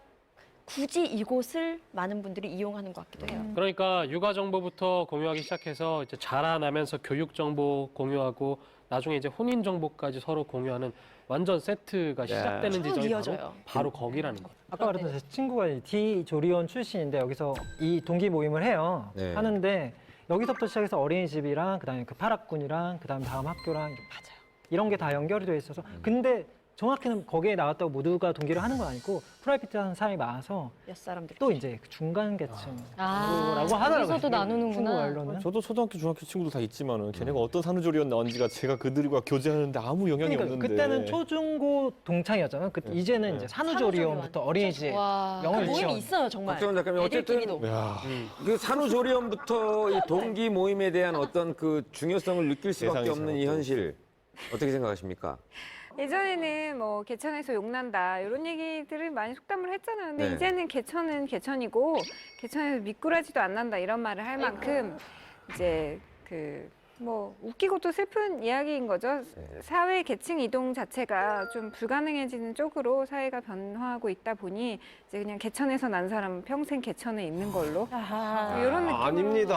굳이 이곳을 많은 분들이 이용하는 것 같기도 해요. 그러니까 육아 정보부터 공유하기 시작해서 이제 자라나면서 교육 정보 공유하고 나중에 이제 혼인 정보까지 서로 공유하는 완전 세트가 시작되는 쭉 지점이 이어져요. 바로 거기라는 거예요. 아까 말했던 제 친구가 D 조리원 출신인데 여기서 이 동기 모임을 해요. 네. 하는데 여기서부터 시작해서 어린이집이랑 그다음에 그 파락군이랑 그다음 다음 학교랑 맞아요. 이런 게 다 연결이 돼 있어서 근데 정확히는 거기에 나왔다고 모두가 동기를 하는 건 아니고 프라이빗한 사람이 많아서 몇 사람들이 또 이제 그 중간 계층 아, 라고 하더라고요. 거기서도 친구 나누는구나. 말로는. 저도 초등학교, 중학교 친구들 다 있지만은 걔네가 어떤 산후조리원 나온지가 제가 그들과 교제하는데 아무 영향이 그러니까 없는데. 그때는 초중고 동창이었잖아요. 이제는 이제 산후조리원부터 어린이집 와. 영어 모임이 유치원 있어요, 정말. 박정원 작가님 어쨌든 애들끼리도. 야, 그 산후조리원부터 이 동기 모임에 대한 어떤 그 중요성을 느낄 수밖에 세상이 없는 이 참 현실 어떻게 생각하십니까? 예전에는 뭐 개천에서 욕난다 이런 얘기들을 많이 속담을 했잖아요. 근데 네. 이제는 개천은 개천이고 개천에서 미꾸라지도 안 난다 이런 말을 할 만큼 이제 그 뭐 웃기고 또 슬픈 이야기인 거죠. 사회 계층 이동 자체가 좀 불가능해지는 쪽으로 사회가 변화하고 있다 보니 이제 그냥 개천에서 난 사람은 평생 개천에 있는 걸로 아하. 이런 느낌. 아닙니다.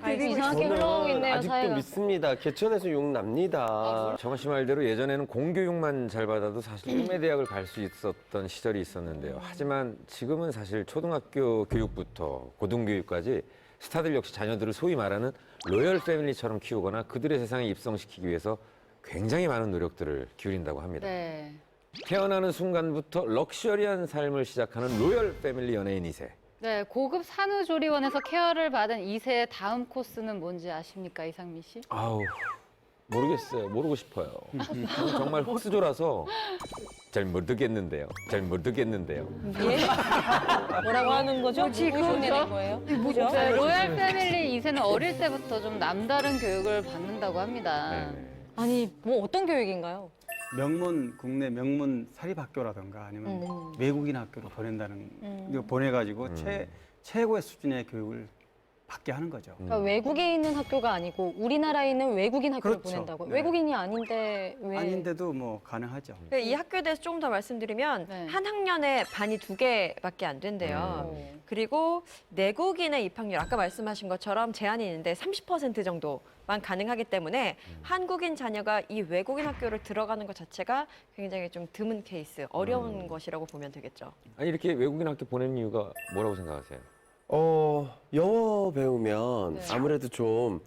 이상하게 흘러가고 있네요, 아직도 사회가. 믿습니다. 개천에서 욕 납니다. 정원 씨 말대로 예전에는 공교육만 잘 받아도 사실 꿈의 대학을 갈 수 있었던 시절이 있었는데요. 하지만 지금은 사실 초등학교 교육부터 고등교육까지 스타들 역시 자녀들을 소위 말하는 로열 패밀리처럼 키우거나 그들의 세상에 입성시키기 위해서 굉장히 많은 노력들을 기울인다고 합니다. 네. 태어나는 순간부터 럭셔리한 삶을 시작하는 로열 패밀리 연예인 2세. 네, 고급 산후조리원에서 케어를 받은 2세의 다음 코스는 뭔지 아십니까, 이상민 씨? 아우 모르겠어요. 모르고 싶어요. 저는 정말 헛수저라서 잘 모르겠는데요. 잘 모르겠는데요. 뭐라고 하는 거죠? 그거죠? 내는 거예요? 뭐죠? 네, 로얄 패밀리 2세는 어릴 때부터 좀 남다른 교육을 받는다고 합니다. 네. 아니, 뭐 어떤 교육인가요? 국내 명문 사립학교라든가 아니면 외국인 학교로 보낸다는 이거 보내가지고 최고의 수준의 교육을 받게 하는 거죠. 그러니까 외국에 있는 학교가 아니고 우리나라에 있는 외국인 학교를 그렇죠. 보낸다고. 네. 외국인이 아닌데 왜? 아닌데도 뭐 가능하죠. 이 학교에 대해서 조금 더 말씀드리면 네. 한 학년에 반이 2개밖에 안 된대요. 그리고 내국인의 입학률 아까 말씀하신 것처럼 제한이 있는데 30% 정도만 가능하기 때문에 한국인 자녀가 이 외국인 학교를 들어가는 것 자체가 굉장히 좀 드문 케이스, 어려운 것이라고 보면 되겠죠. 아니 이렇게 외국인 학교 보내는 이유가 뭐라고 생각하세요? 영어 배우면 네. 아무래도 좀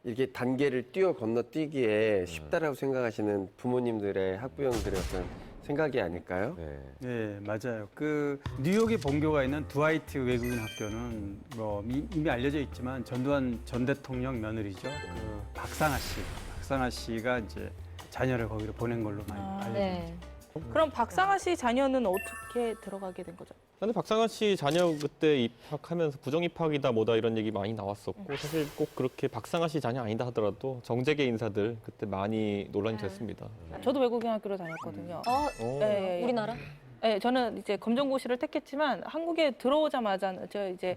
이렇게 단계를 뛰어 건너뛰기에 쉽다라고 생각하시는 부모님들의 학부형들의 어떤 생각이 아닐까요? 네. 네, 맞아요. 그 뉴욕에 본교가 있는 드와이트 외국인 학교는 뭐 이미 알려져 있지만 전두환 전 대통령 며느리죠. 그 박상아 씨가 이제 자녀를 거기로 보낸 걸로 많이 알려져 네. 있죠. 그럼 박상아 씨 자녀는 어떻게 들어가게 된 거죠? 근데 박상아 씨 자녀 그때 입학하면서 부정 입학이다 뭐다 이런 얘기 많이 나왔었고 사실 꼭 그렇게 박상아 씨 자녀 아니다 하더라도 정재계 인사들 그때 많이 논란이 됐습니다. 저도 외국인 학교를 다녔거든요. 네, 우리나라? 네, 저는 이제 검정고시를 택했지만 한국에 들어오자마자 저 이제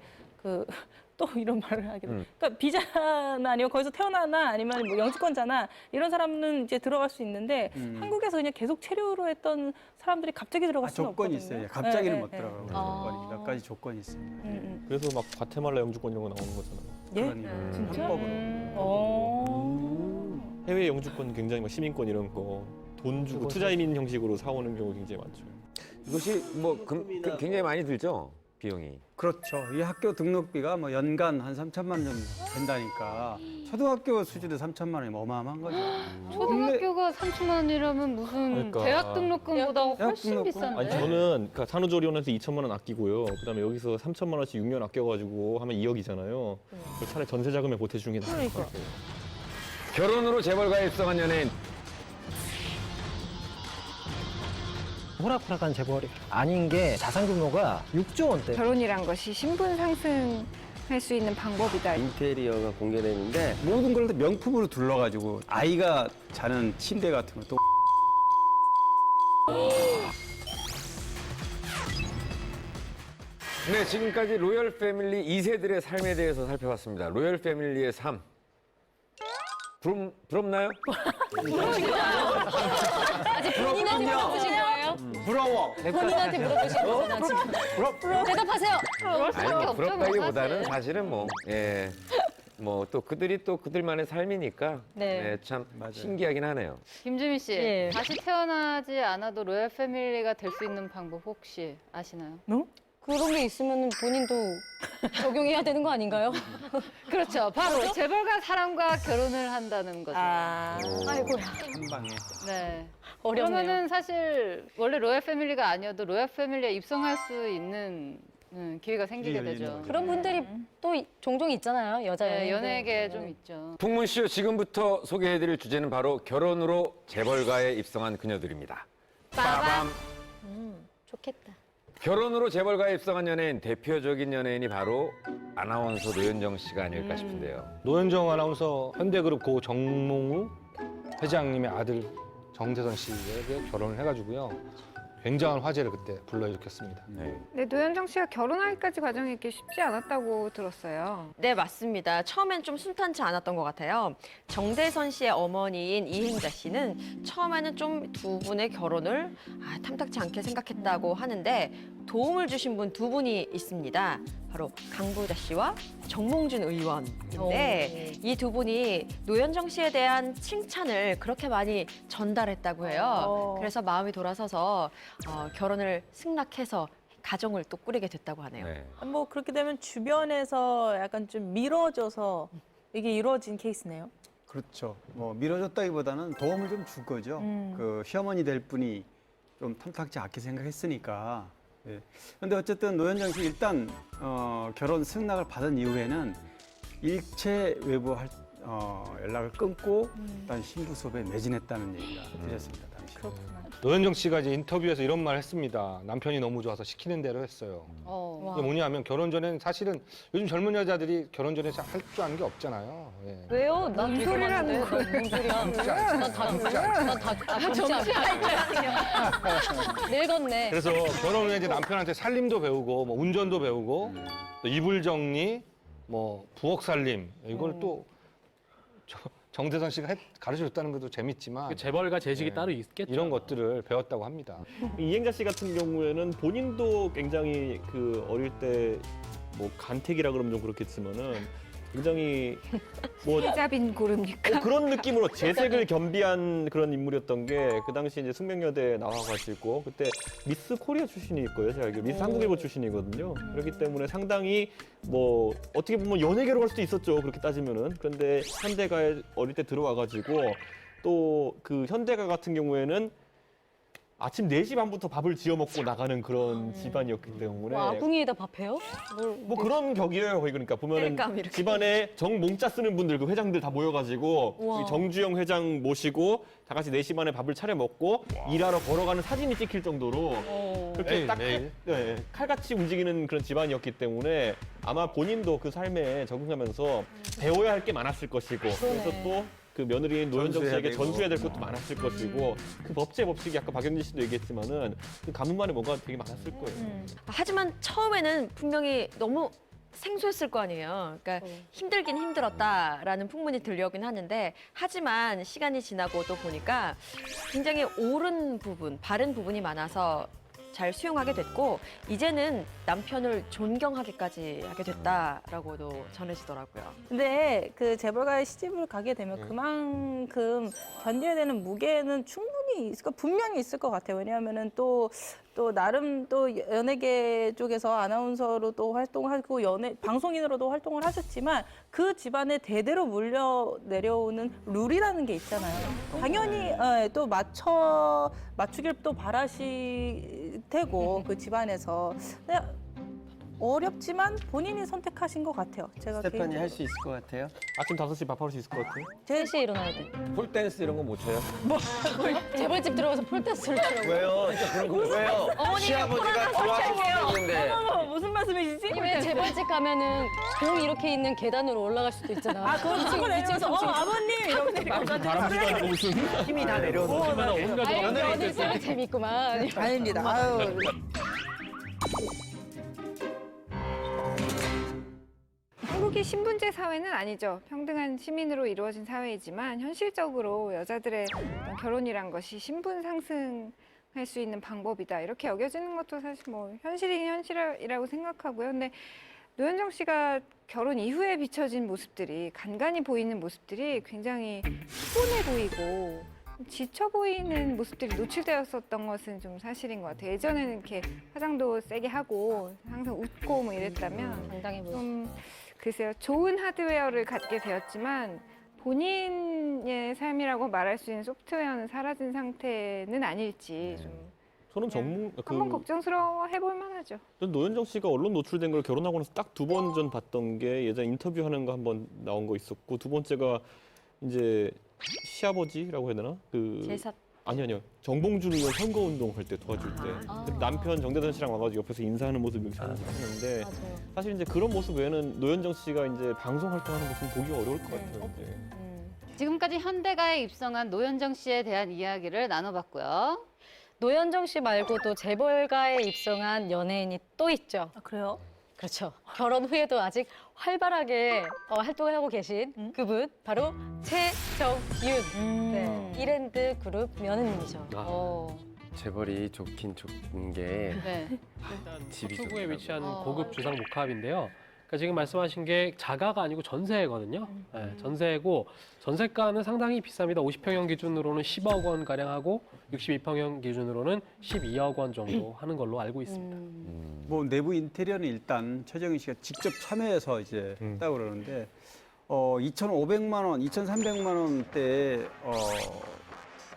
또 이런 말을 하게 돼요. 그러니까 비자나 아니면 거기서 태어나나 아니면 뭐 영주권자나 이런 사람은 이제 들어갈 수 있는데 한국에서 그냥 계속 체류로 했던 사람들이 갑자기 들어갈 수는 조건이 없거든요. 있어요. 갑자기는 네, 못 네, 들어가고 네. 조건이 몇 가지 조건이 있습니다. 그래서 막 과테말라 영주권 이런 거 나오는 거잖아요. 예? 그러니까 진짜? 헌법으로. 해외 영주권 굉장히 막 시민권 이런 거 돈 주고 투자이민 형식으로 사오는 경우 굉장히 많죠. 이것이 뭐 굉장히 많이 들죠 비용이. 그렇죠. 이 학교 등록비가 뭐 연간 한 3천만 원 정도 된다니까 초등학교 수준의 3천만 원이 어마어마한 거죠. 초등학교가 3천만 원이라면 무슨 그러니까. 대학 등록금보다 훨씬 등록금? 비싼데. 아니 저는 그러니까 산후조리원에서 2천만 원 아끼고요. 그다음에 여기서 3천만 원씩 6년 아껴가지고 하면 2억이잖아요. 차라리 전세 자금에 보태주는 게 나을 것 같아요. 결혼으로 재벌가에 입성한 연예인. 호락호락한 재벌이 아닌 게 자산 규모가 6조 원대. 결혼이란 것이 신분 상승할 수 있는 방법이다. 인테리어가 공개되는데 모든 걸 다 명품으로 둘러가지고 아이가 자는 침대 같은 것도 네, 지금까지 로열 패밀리 2세들의 삶에 대해서 살펴봤습니다. 로열 패밀리의 삶. 부럽나요? 아직 본인한테 물어보신 거예요? 부러워. 본인한테 물어보신 거잖아, 지금. 대답하세요. 아니, 뭐 부럽다기보다는 사실은 뭐, 예. 뭐 또 그들이 또 그들만의 삶이니까 네. 네, 참 맞아요. 신기하긴 하네요. 김주미 씨, 예. 다시 태어나지 않아도 로얄 패밀리가 될 수 있는 방법 혹시 아시나요? 그런 게 있으면 본인도 적용해야 되는 거 아닌가요? 그렇죠. 바로 재벌가 사람과 결혼을 한다는 거죠. 아이고야. 한 방에. 네. 어렵네요. 그러면은 사실 원래 로얄 패밀리가 아니어도 로얄 패밀리에 입성할 수 있는 기회가 생기게 열리는 되죠. 거죠. 그런 분들이 또 종종 있잖아요. 여자 네, 연예인들. 연예계 좀 있죠. 풍문쇼 지금부터 소개해드릴 주제는 바로 결혼으로 재벌가에 입성한 그녀들입니다. 빠밤! 좋겠다. 결혼으로 재벌가에 입성한 연예인, 대표적인 연예인이 바로 아나운서 노현정 씨가 아닐까 싶은데요. 노현정 아나운서 현대그룹 고 정몽우 회장님의 아들 정재선 씨에게 결혼을 해가지고요. 굉장한 화제를 그때 불러일으켰습니다. 네. 네, 노현정 씨가 결혼하기까지 과정이 이렇게 쉽지 않았다고 들었어요. 네, 맞습니다. 처음엔 좀 순탄치 않았던 것 같아요. 정대선 씨의 어머니인 이행자 씨는 처음에는 좀 두 분의 결혼을 탐탁치 않게 생각했다고 하는데 도움을 주신 분 두 분이 있습니다. 바로 강부자 씨와 정몽준 의원인데 이 두 분이 노현정 씨에 대한 칭찬을 그렇게 많이 전달했다고 해요. 그래서 마음이 돌아서서 결혼을 승낙해서 가정을 또 꾸리게 됐다고 하네요. 네. 뭐 그렇게 되면 주변에서 약간 좀 미뤄져서 이게 이루어진 케이스네요. 그렇죠. 뭐 미뤄졌다기보다는 도움을 좀 줄 거죠. 그 시어머니 될 분이 좀 탐탁지 않게 생각했으니까. 예. 근데 어쨌든 노현정 씨 일단 결혼 승낙을 받은 이후에는 일체 외부 연락을 끊고 일단 신부 수업에 매진했다는 얘기가 들렸습니다. 당시. 노현정 씨가 이제 인터뷰에서 이런 말 했습니다. 남편이 너무 좋아서 시키는 대로 했어요. 이게 뭐냐면 결혼 전에는 사실은 요즘 젊은 여자들이 결혼 전에 할 줄 아는 게 없잖아요. 예. 왜요? 난 뭔 소리라는 거야? 뭔 소리야? 난다 늙었네. 그래서 결혼 후에 이제 남편한테 살림도 배우고 뭐 운전도 배우고 또 이불 정리, 뭐 부엌 살림 이걸 또 정대선 씨가 가르쳐줬다는 것도 재밌지만 그 재벌가 재식이 네. 따로 있겠죠. 이런 것들을 배웠다고 합니다. 이행자 씨 같은 경우에는 본인도 굉장히 그 어릴 때 뭐 간택이라 그러면 좀 그렇겠지만은 굉장히 뭐 피자빈 고릅니까? 그런 느낌으로 재색을 겸비한 그런 인물이었던 게 그 당시 이제 숙명여대에 나와가지고 그때 미스 코리아 출신일 거예요. 제가 알기로 미스 한국일보 출신이거든요. 그렇기 때문에 상당히 뭐 어떻게 보면 연예계로 갈 수도 있었죠. 그렇게 따지면은. 그런데 현대가에 어릴 때 들어와가지고 또 그 현대가 같은 경우에는 아침 4시 반부터 밥을 지어 먹고 나가는 그런 집안이었기 때문에 아궁이에다 밥해요? 뭐 그런 격이에요. 거의 그러니까 보면은 땔감 이렇게. 집안에 정몽자 쓰는 분들 그 회장들 다 모여가지고 이 정주영 회장 모시고 다 같이 4시 반에 밥을 차려 먹고 일하러 걸어가는 사진이 찍힐 정도로 그렇게 딱 매일. 칼같이 움직이는 그런 집안이었기 때문에 아마 본인도 그 삶에 적응하면서 배워야 할 게 많았을 것이고 그래서 또 그 며느리인 노현정 전수해야 씨에게 되고. 전수해야 될 것도 많았을 것이고 그 법제법칙이 아까 박영진 씨도 얘기했지만은 그 가문만에 뭔가 되게 많았을 거예요. 하지만 처음에는 분명히 너무 생소했을 거 아니에요. 그러니까 힘들긴 힘들었다라는 풍문이 들려오긴 하는데 하지만 시간이 지나고 또 보니까 굉장히 옳은 부분, 바른 부분이 많아서 잘 수용하게 됐고 이제는 남편을 존경하기까지 하게 됐다라고도 전해지더라고요. 근데 그 재벌가의 시집을 가게 되면 그만큼 견뎌야 되는 무게는 충분히 있을 거 분명히 있을 것 같아요. 왜냐하면은 또 나름 또 연예계 쪽에서 아나운서로 또 활동하고 방송인으로도 활동을 하셨지만 그 집안에 대대로 물려 내려오는 룰이라는 게 있잖아요. 당연히 또 맞추길 또 바라실 테고 그 집안에서 근데 어렵지만 본인이 선택하신 것 같아요. 제가 스테파니 개인적으로. 할 수 있을 것 같아요? 아침 5시 밥하러 수 있을 것 같아요. 3시에 일어나야 돼. 폴댄스 이런 거 못 쳐요? 재벌집 들어가서 폴댄스를 추라고. 왜요? 왜요? 시아버지가 좋아하시는데 어머, 무슨 말씀이시지? 왜 재벌집 가면은 공 이렇게 있는 계단으로 올라갈 수도 있잖아. 그건 치고 내려서 아버님 이러면서 다람쥐도 아니고 무슨 힘이 다 내려오는 얼마나 온갖 아유, 연예인 연애 쓰면 재밌구만. 아닙니다. 아유. 한국이 신분제 사회는 아니죠. 평등한 시민으로 이루어진 사회이지만 현실적으로 여자들의 어떤 결혼이란 것이 신분 상승할 수 있는 방법이다. 이렇게 여겨지는 것도 사실 뭐 현실이긴 현실이라고 생각하고요. 근데 노현정 씨가 결혼 이후에 비춰진 모습들이 간간히 보이는 모습들이 굉장히 피곤해 보이고 지쳐 보이는 모습들이 노출되었었던 것은 좀 사실인 것 같아요. 예전에는 이렇게 화장도 세게 하고 항상 웃고 뭐 이랬다면 당당해 보여. 좀 글쎄요, 좋은 하드웨어를 갖게 되었지만 본인의 삶이라고 말할 수 있는 소프트웨어는 사라진 상태는 아닐지 좀 저는 정말 한번 걱정스러워 해볼 만하죠. 전 노현정 씨가 언론 노출된 걸 결혼하고 나서 딱 2번 전 봤던 게 예전 인터뷰하는 거 한번 나온 거 있었고, 두 번째가 이제 시아버지라고 해야 되나? 제사 아니요. 정봉준 의원 선거운동 할 때 도와줄 때 그 남편 정대선 씨랑 와가지고 옆에서 인사하는 모습 이렇게 하는데 맞아요. 사실 이제 그런 모습 외에는 노현정 씨가 이제 방송 활동하는 모습 보기 어려울 것 같아요. 네. 지금까지 현대가에 입성한 노현정 씨에 대한 이야기를 나눠봤고요. 노현정 씨 말고도 재벌가에 입성한 연예인이 또 있죠. 아, 그래요? 그렇죠. 결혼 후에도 아직 활발하게 활동을 하고 계신 그분 바로 최정윤. 네, 이랜드 그룹 며느님이죠. 재벌이 좋긴 좋은 게 네. 집이 서초구에 좋더라고요. 위치한 고급 주상 목합인데요. 그러니까 지금 말씀하신 게 자가가 아니고 전세거든요. 네, 전세고 전세가는 상당히 비쌉니다. 50평형 기준으로는 10억 원 가량 하고 62평형 기준으로는 12억 원 정도 하는 걸로 알고 있습니다. 뭐 내부 인테리어는 일단 최정윤 씨가 직접 참여해서 이제 했다고 그러는데 2,500만 원, 2,300만 원대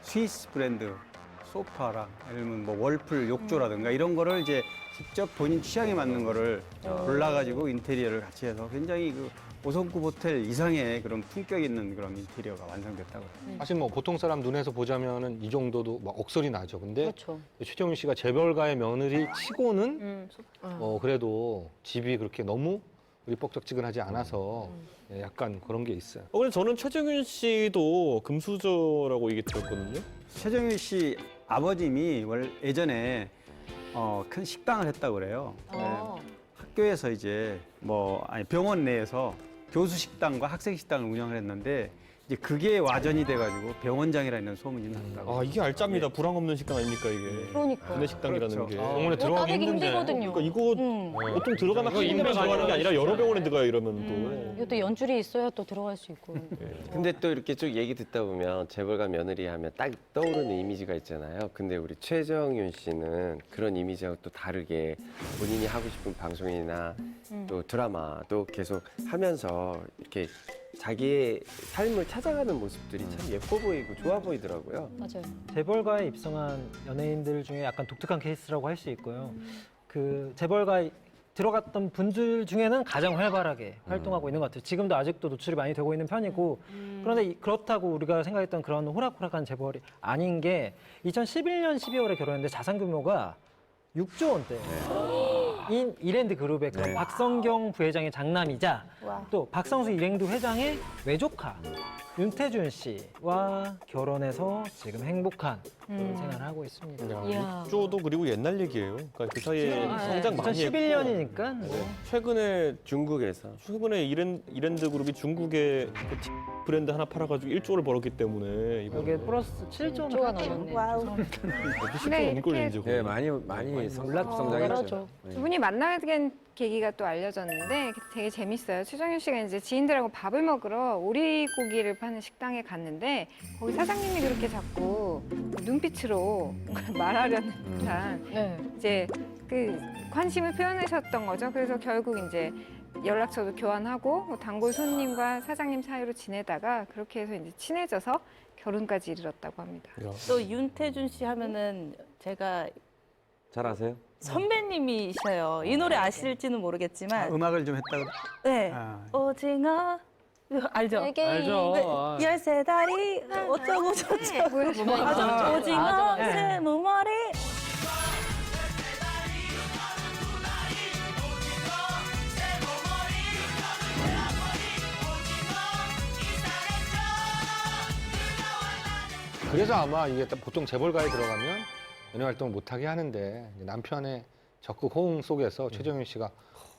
스위스 브랜드 소파랑 아니면 뭐 월풀 욕조라든가 이런 거를 이제 직접 본인 취향에 맞는 거를 골라가지고 인테리어를 같이 해서 굉장히 그 5성급 호텔 이상의 그런 품격 있는 그런 인테리어가 완성됐다고 해요. 사실 뭐 보통 사람 눈에서 보자면은 이 정도도 막 억설이 나죠. 근데 그렇죠. 최정윤 씨가 재벌가의 며느리 치고는 그래도 집이 그렇게 너무 뻑적지근하지 않아서 약간 그런 게 있어요. 근데 저는 최정윤 씨도 금수저라고 얘기 들었거든요. 최정윤 씨 아버님이 예전에 큰 식당을 했다고 그래요. 학교에서 이제 병원 내에서 교수 식당과 학생 식당을 운영을 했는데 이제 그게 와전이 돼가지고 병원장이라는 소문이 났다고. 이게 알짜입니다. 불황 없는 식당 아닙니까 이게? 그러니까. 구내 식당이라는 그렇죠. 게. 병원에 들어가기 따르기 힘든데. 힘들거든요. 그러니까 이거 보통 들어가면 한 군데만 들어가는 게 아니라 여러 병원에 들어가요 이러면 이것도 연줄이 있어야 또 들어갈 수 있고. 근데 또 이렇게 쭉 얘기 듣다 보면 재벌가 며느리 하면 딱 떠오르는 이미지가 있잖아요. 근데 우리 최정윤 씨는 그런 이미지하고 또 다르게 본인이 하고 싶은 방송이나 또 드라마도 계속 하면서 이렇게 자기의 삶을 찾아가는 모습들이 참 예뻐 보이고 좋아 보이더라고요. 맞아요. 재벌가에 입성한 연예인들 중에 약간 독특한 케이스라고 할 수 있고요. 그 재벌가에 들어갔던 분들 중에는 가장 활발하게 활동하고 있는 것 같아요. 지금도 아직도 노출이 많이 되고 있는 편이고 그런데 그렇다고 우리가 생각했던 그런 호락호락한 재벌이 아닌 게 2011년 12월에 결혼했는데 자산 규모가 6조 원대인 이랜드 그룹의 그 박성경 부회장의 장남이자 또 박성수 이랜드 회장의 외조카 윤태준 씨와 결혼해서 지금 행복한 생활을 하고 있습니다. 이야. 6조도 그리고 옛날 얘기예요. 그러니까 그 사이에 성장 많이 했고 2011년이니까 최근에 이랜드 그룹이 중국에 그 브랜드 하나 팔아가지고 1조를 벌었기 때문에 이거 여기에 플러스 7조 7조가 넘었네. 와우. 쉽게 넘는 걸 이제 네, 많이 성장했죠. 그렇죠. 두 분이 만나게 된 계기가 또 알려졌는데 되게 재밌어요. 최정윤 씨가 이제 지인들하고 밥을 먹으러 오리고기를 파는 식당에 갔는데 거기 사장님이 그렇게 자꾸 눈빛으로 말하려는 듯한 네. 이제 그 관심을 표현하셨던 거죠. 그래서 결국 이제 연락처도 교환하고 뭐 단골 손님과 사장님 사이로 지내다가 그렇게 해서 이제 친해져서 결혼까지 이르렀다고 합니다. 또 윤태준 씨 하면은 제가 잘 아세요? 선배님이셔요. 이 노래 아실지는 모르겠지만 음악을 좀 했다고. 네. 아, 오징어 이거 알죠? 되게 알죠. 네, 13다리 어쩌고 저쩌고 맞아. 오징어 맞아. 세무머리 그래서 아마 이게 보통 재벌가에 들어가면 연예 활동을 못하게 하는데 남편의 적극 호응 속에서 최정윤 씨가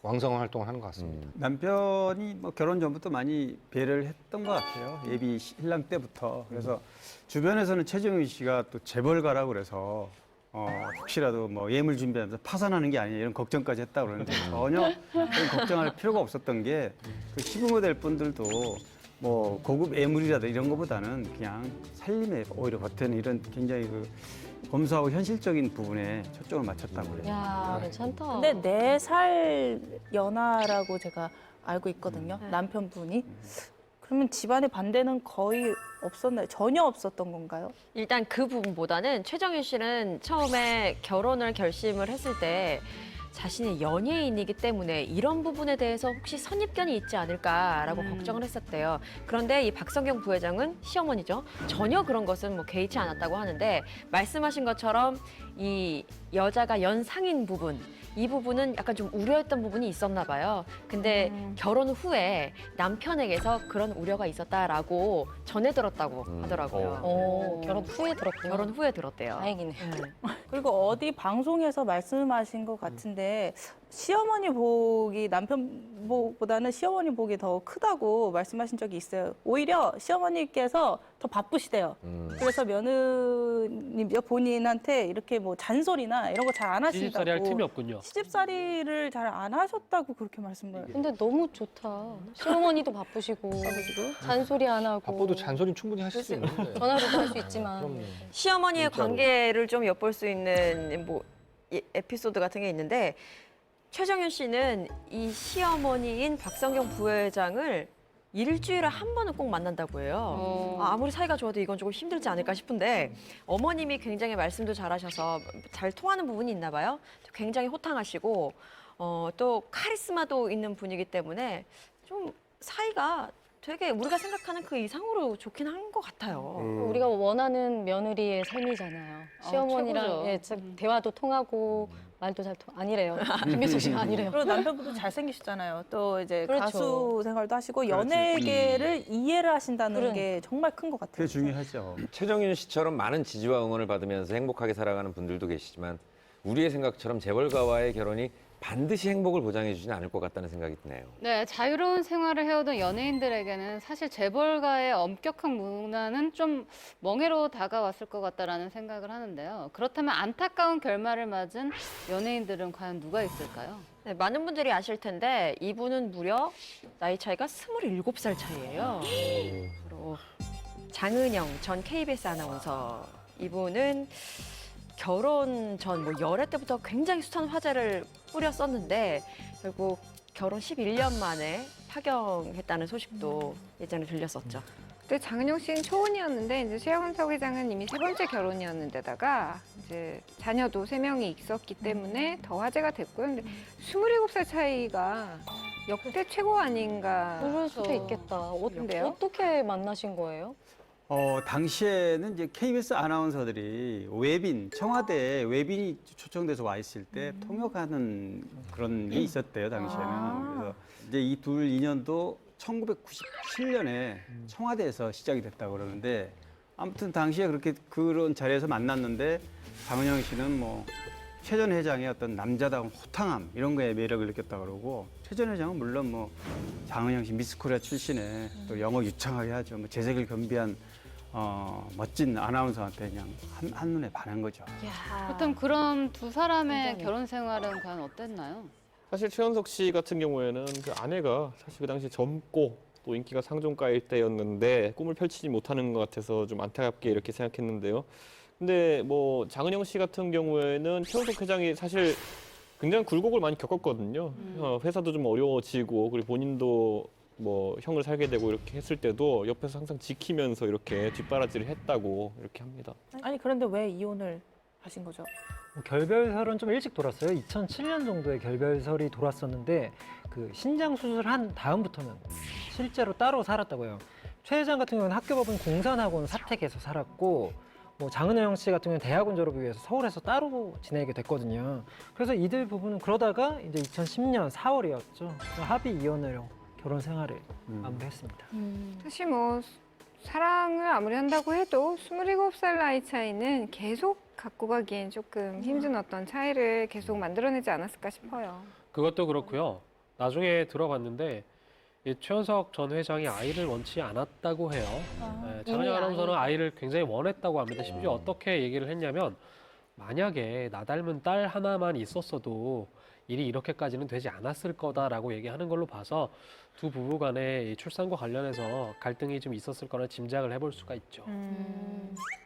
왕성한 활동을 하는 것 같습니다. 남편이 뭐 결혼 전부터 많이 배려를 했던 것 같아요. 예비 신랑 때부터. 그래서 주변에서는 최정윤 씨가 또 재벌가라고 그래서 혹시라도 뭐 예물 준비하면서 파산하는 게 아니냐 이런 걱정까지 했다 그러는데 전혀 그런 걱정할 필요가 없었던 게 그 시부모될 분들도 뭐 고급 예물이라든 이런 것보다는 그냥 살림에 오히려 버티는 이런 굉장히 그 검소하고 현실적인 부분에 초점을 맞췄다고 그래요. 야, 괜찮다. 근데 4살 연하라고 제가 알고 있거든요. 남편분이. 그러면 집안의 반대는 거의 없었나요? 전혀 없었던 건가요? 일단 그 부분보다는 최정윤 씨는 처음에 결혼을 결심을 했을 때 자신이 연예인이기 때문에 이런 부분에 대해서 혹시 선입견이 있지 않을까라고 걱정을 했었대요. 그런데 이 박성경 부회장은 시어머니죠. 전혀 그런 것은 뭐 개의치 않았다고 하는데 말씀하신 것처럼 이 여자가 연상인 부분 이 부분은 약간 좀 우려했던 부분이 있었나 봐요. 근데 결혼 후에 남편에게서 그런 우려가 있었다라고 전해 들었다고 하더라고요. 결혼 후에 들었구나. 결혼 후에 들었대요. 다행이네. 그리고 어디 방송에서 말씀하신 것 같은데 시어머니 복이 남편 복보다는 시어머니 복이 더 크다고 말씀하신 적이 있어요. 오히려 시어머니께서 더 바쁘시대요. 그래서 며느님 본인한테 이렇게 뭐 잔소리나 이런 거 잘 안 하신다고. 시집살이 할 틈이 없군요. 시집살이를 잘 안 하셨다고 그렇게 말씀을. 근데 너무 좋다. 시어머니도 바쁘시고 잔소리 안 하고. 바빠도 잔소리는 충분히 하실 수 있는데. 전화로도 할 수 있지만. 그럼요. 시어머니의 진짜로. 관계를 좀 엿볼 수 있는 뭐 에피소드 같은 게 있는데 최정윤 씨는 이 시어머니인 박성경 부회장을 일주일에 한 번은 꼭 만난다고 해요. 아무리 사이가 좋아도 이건 조금 힘들지 않을까 싶은데 어머님이 굉장히 말씀도 잘하셔서 잘 통하는 부분이 있나 봐요. 굉장히 호탕하시고 또 카리스마도 있는 분이기 때문에 좀 사이가 되게 우리가 생각하는 그 이상으로 좋긴 한 것 같아요. 우리가 원하는 며느리의 삶이잖아요. 시어머니랑 최고죠. 예, 대화도 통하고 말도 잘 아니래요. 김민수 씨가 아니래요. 그리고 남편분도 잘생기시잖아요. 또 이제 그렇죠. 가수 생활도 하시고 그렇지. 연예계를 이해를 하신다는 그러니까. 게 정말 큰 것 같아요. 그게 중요하죠. 최정윤 씨처럼 많은 지지와 응원을 받으면서 행복하게 살아가는 분들도 계시지만 우리의 생각처럼 재벌가와의 결혼이 반드시 행복을 보장해 주지는 않을 것 같다는 생각이 드네요. 네, 자유로운 생활을 해오던 연예인들에게는 사실 재벌가의 엄격한 문화는 좀 멍해로 다가왔을 것 같다라는 생각을 하는데요. 그렇다면 안타까운 결말을 맞은 연예인들은 과연 누가 있을까요? 네, 많은 분들이 아실 텐데 이분은 무려 나이 차이가 27살 차이예요. 바로 장은영 전 KBS 아나운서. 이분은 결혼 전 뭐 열애 때부터 굉장히 숱한 화제를 뿌렸었는데 결국 결혼 11년 만에 파경했다는 소식도 예전에 들렸었죠. 그때 장은영 씨는 초혼이었는데 이제 최영석 회장은 이미 3번째 결혼이었는데다가 이제 자녀도 3명이 있었기 때문에 더 화제가 됐고요. 근데 27살 차이가 역대 최고 아닌가. 그럴 수도 있겠다. 근데요? 어떻게 만나신 거예요? 당시에는 이제 KBS 아나운서들이 외빈, 청와대에 외빈이 초청돼서 와 있을 때 통역하는 그런 게 있었대요, 당시에는. 그래서 이제 이 둘 인연도 1997년에 청와대에서 시작이 됐다고 그러는데 아무튼 당시에 그렇게 그런 자리에서 만났는데 장은영 씨는 뭐 최 전 회장의 어떤 남자다운 호탕함 이런 거에 매력을 느꼈다고 그러고 최 전 회장은 물론 뭐 장은영 씨 미스 코리아 출신에 또 영어 유창하게 하죠. 뭐 재색을 겸비한 멋진 아나운서한테 그냥 한눈에 반한 거죠. 그렇다면 그런 두 사람의 결혼 생활은 과연 어땠나요? 사실 최현석 씨 같은 경우에는 그 아내가 사실 그 당시 젊고 또 인기가 상종가일 때였는데 꿈을 펼치지 못하는 것 같아서 좀 안타깝게 이렇게 생각했는데요. 근데 뭐 장은영 씨 같은 경우에는 최현석 회장이 사실 굉장히 굴곡을 많이 겪었거든요. 회사도 좀 어려워지고 그리고 본인도 뭐 형을 살게 되고 이렇게 했을 때도 옆에서 항상 지키면서 이렇게 뒷바라지를 했다고 이렇게 합니다. 아니 그런데 왜 이혼을 하신 거죠? 결별설은 좀 일찍 돌았어요. 2007년 정도에 결별설이 돌았었는데 그 신장 수술한 다음부터는 실제로 따로 살았다고 해요. 최 회장 같은 경우는 학교법인 공산학원 사택에서 살았고 뭐 장은영 씨 같은 경우는 대학원 졸업을 위해서 서울에서 따로 지내게 됐거든요. 그래서 이들 부부는 그러다가 이제 2010년 4월이었죠. 합의 이혼으로 결혼 생활을 마무리했습니다. 사실 뭐 사랑을 아무리 한다고 해도 27살 나이 차이는 계속 갖고 가기엔 조금 힘든 어떤 차이를 계속 만들어내지 않았을까 싶어요. 그것도 그렇고요. 나중에 들어봤는데 이 최현석 전 회장이 아이를 원치 않았다고 해요. 장은영 아나운서는 아이를 굉장히 원했다고 합니다. 심지어 어떻게 얘기를 했냐면 만약에 나 닮은 딸 하나만 있었어도 일이 이렇게까지는 되지 않았을 거다라고 얘기하는 걸로 봐서 두 부부 간의 이 출산과 관련해서 갈등이 좀 있었을 거라 짐작을 해볼 수가 있죠.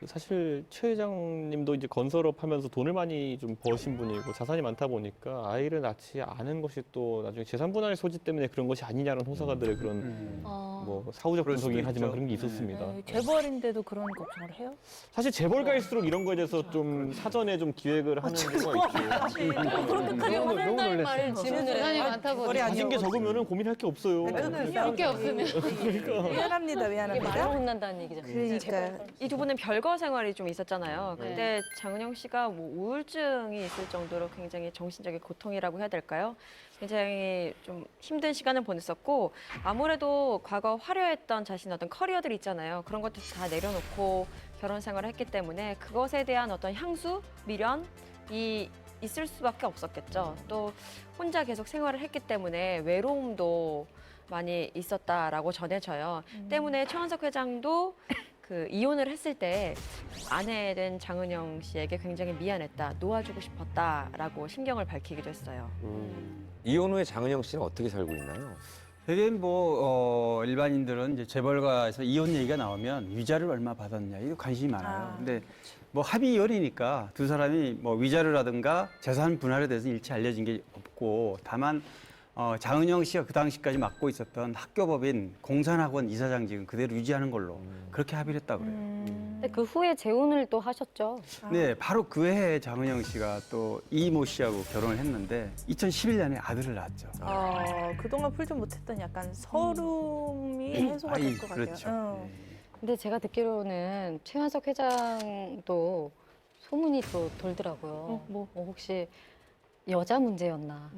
사실 최 회장님도 이제 건설업 하면서 돈을 많이 좀 버신 분이고 자산이 많다 보니까 아이를 낳지 않은 것이 또 나중에 재산 분할 소지 때문에 그런 것이 아니냐는 호사가들의 그런 뭐 사후적 그럴 수도 분석이긴 하지만 있죠. 그런 게 있었습니다. 네, 재벌인데도 그런 걱정을 해요? 사실 재벌가일수록 이런 거에 대해서 좀 사전에 좀 기획을 하는 경우가 있죠. 그렇게까지 화낸다는 말을 재산이 질문을 많다 보니 가진 게 적으면은 고민할 게 없어요. 할게 없으면 미안합니다, 이게 말로 미안합니다. 혼난다는 얘기잖아요. 그러니까 이 두 분은 별거 생활이 좀 있었잖아요. 네. 근데 장은영 씨가 뭐 우울증이 있을 정도로 굉장히 정신적인 고통이라고 해야 될까요? 굉장히 좀 힘든 시간을 보냈었고 아무래도 과거 화려했던 자신의 어떤 커리어들 있잖아요. 그런 것들 다 내려놓고 결혼 생활을 했기 때문에 그것에 대한 어떤 향수, 미련이 있을 수밖에 없었겠죠. 또 혼자 계속 생활을 했기 때문에 외로움도 많이 있었다라고 전해져요. 때문에 최원석 회장도 그 이혼을 했을 때 아내된 장은영 씨에게 굉장히 미안했다, 놓아주고 싶었다라고 심경을 밝히기도 했어요. 이혼 후에 장은영 씨는 어떻게 살고 있나요? 되게 일반인들은 이제 재벌가에서 이혼 얘기가 나오면 위자료를 얼마 받았냐 이거 관심이 많아요. 근데 뭐 합의열이니까 두 사람이 뭐 위자료라든가 재산 분할에 대해서 일체 알려진 게 없고 다만 장은영 씨가 그 당시까지 맡고 있었던 학교법인 공산학원 이사장직은 그대로 유지하는 걸로 그렇게 합의를 했다고 그래요. 근데 그 후에 재혼을 또 하셨죠. 네, 바로 그 해에 장은영 씨가 또 이모 씨하고 결혼을 했는데 2011년에 아들을 낳았죠. 그동안 풀지 못했던 약간 서름이 해소가 될 것 같아요. 그렇죠. 근데 제가 듣기로는 최현석 회장도 소문이 또 돌더라고요. 혹시 여자 문제였나?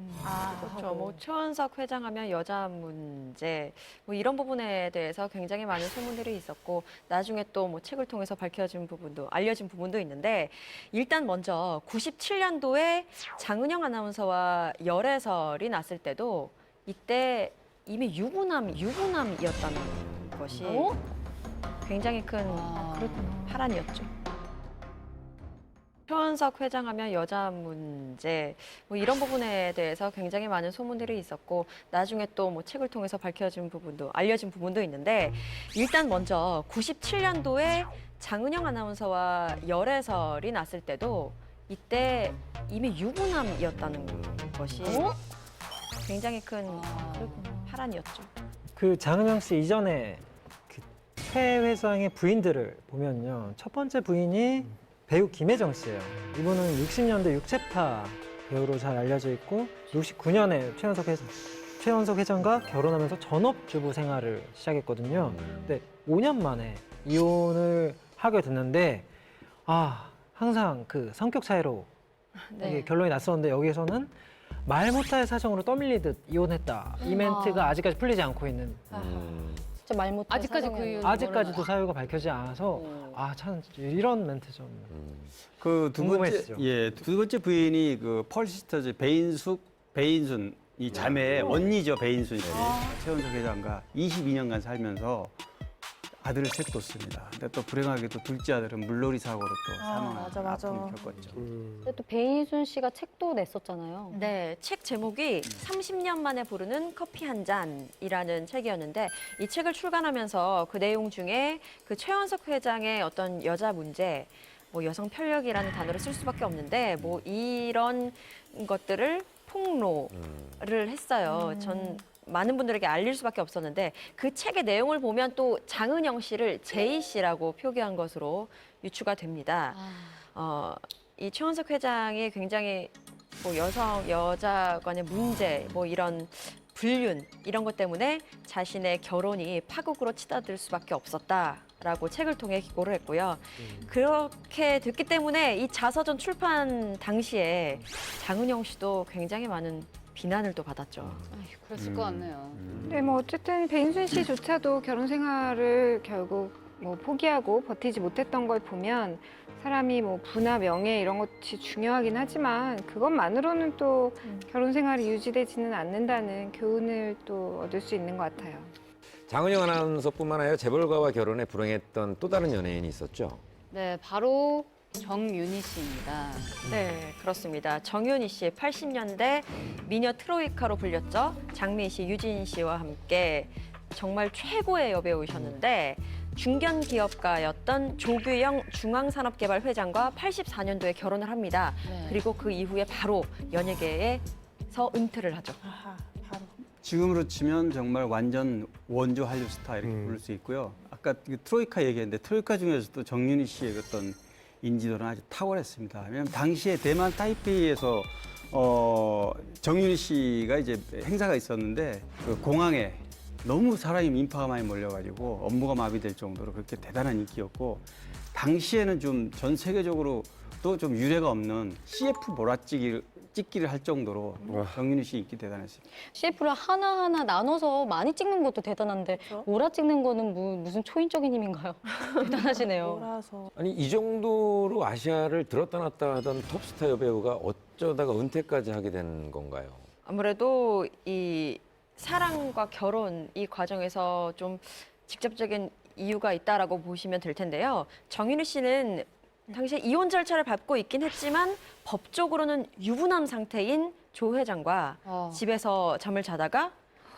그렇죠. 뭐 최원석 회장하면 여자 문제 뭐 이런 부분에 대해서 굉장히 많은 소문들이 있었고 나중에 또 뭐 책을 통해서 밝혀진 부분도 알려진 부분도 있는데 일단 먼저 97년도에 장은영 아나운서와 열애설이 났을 때도 이때 이미 유부남이었다는 것이 굉장히 큰 파란이었죠. 최원석 회장하면 여자 문제 뭐 이런 부분에 대해서 굉장히 많은 소문들이 있었고 나중에 또 뭐 책을 통해서 밝혀진 부분도 알려진 부분도 있는데 일단 먼저 97년도에 장은영 아나운서와 열애설이 났을 때도 이때 이미 유부남이었다는 것이 굉장히 큰 파란이었죠. 그 장은영 씨 이전에 그 최 회장의 부인들을 보면요. 첫 번째 부인이 배우 김혜정 씨예요. 이분은 60년대 육체파 배우로 잘 알려져 있고 69년에 최원석 회장과 결혼하면서 전업주부 생활을 시작했거든요. 근데 5년 만에 이혼을 하게 됐는데 항상 그 성격 차이로 이게 결론이 났었는데 여기에서는 말 못할 사정으로 떠밀리듯 이혼했다. 이 멘트가 아직까지 풀리지 않고 있는. 진짜 말 못할 아직까지 그 사정이었나? 이유는 아직까지도 사유가 밝혀지지 않아서 참 이런 멘트 좀 그 두 번째, 궁금했죠. 두 번째 부인이 그 펄시스터즈 배인순 이 자매의 언니죠, 배인순 씨. 최원석 회장과 22년간 살면서 아들을 셋 뒀습니다. 근데 또 불행하게도 둘째 아들은 물놀이 사고로 또 사망한 아픔을 겪었죠. 근데 또 배인순 씨가 책도 냈었잖아요. 네, 책 제목이 30년 만에 부르는 커피 한 잔이라는 책이었는데 이 책을 출간하면서 그 내용 중에 그 최원석 회장의 어떤 여자 문제, 뭐 여성 편력이라는 단어를 쓸 수밖에 없는데 뭐 이런 것들을 폭로를 했어요. 전 많은 분들에게 알릴 수밖에 없었는데 그 책의 내용을 보면 또 장은영 씨를 제이 씨라고 표기한 것으로 유추가 됩니다. 이 최원석 회장이 굉장히 뭐 여자 간의 문제, 뭐 이런 불륜 이런 것 때문에 자신의 결혼이 파국으로 치닫을 수밖에 없었다라고 책을 통해 기고를 했고요. 그렇게 됐기 때문에 이 자서전 출판 당시에 장은영 씨도 굉장히 많은 비난을 또 받았죠. 그랬을 것 같네요. 네, 뭐 어쨌든 배인순 씨조차도 결혼 생활을 결국 뭐 포기하고 버티지 못했던 걸 보면 사람이 뭐 부나 명예 이런 것이 중요하긴 하지만 그것만으로는 또 결혼 생활이 유지되지는 않는다는 교훈을 또 얻을 수 있는 것 같아요. 장은영 아나운서뿐만 아니라 재벌가와 결혼해 불행했던 또 다른 연예인이 있었죠. 네, 바로 정윤희 씨입니다. 네, 그렇습니다. 정윤희 씨, 80년대 미녀 트로이카로 불렸죠. 장민 씨, 유진 씨와 함께 정말 최고의 여배우셨는데 중견 기업가였던 조규영 중앙산업개발회장과 84년도에 결혼을 합니다. 네. 그리고 그 이후에 바로 연예계에서 은퇴를 하죠. 지금으로 치면 정말 완전 원조 한류 스타 이렇게 부를 수 있고요. 아까 그 트로이카 얘기했는데 트로이카 중에서도 정윤희 씨의 어떤 인지도는 아주 탁월했습니다. 왜냐하면 당시에 대만 타이페이에서 정윤희 씨가 이제 행사가 있었는데 그 공항에 너무 사람이 민파가 많이 몰려가지고 업무가 마비될 정도로 그렇게 대단한 인기였고 당시에는 좀 전 세계적으로 또 좀 유례가 없는 CF 몰아찍기를 할 정도로 정윤희 씨 인기 대단했습니다. CF를 하나하나 나눠서 많이 찍는 것도 대단한데 몰아 찍는 거는 무슨 초인적인 힘인가요? 대단하시네요. 몰아서. 아니 이 정도로 아시아를 들었다 놨다 하던 톱스타 여배우가 어쩌다가 은퇴까지 하게 된 건가요? 아무래도 이 사랑과 결혼 이 과정에서 좀 직접적인 이유가 있다라고 보시면 될 텐데요. 정윤희 씨는 당시에 이혼 절차를 밟고 있긴 했지만 법적으로는 유부남 상태인 조 회장과 집에서 잠을 자다가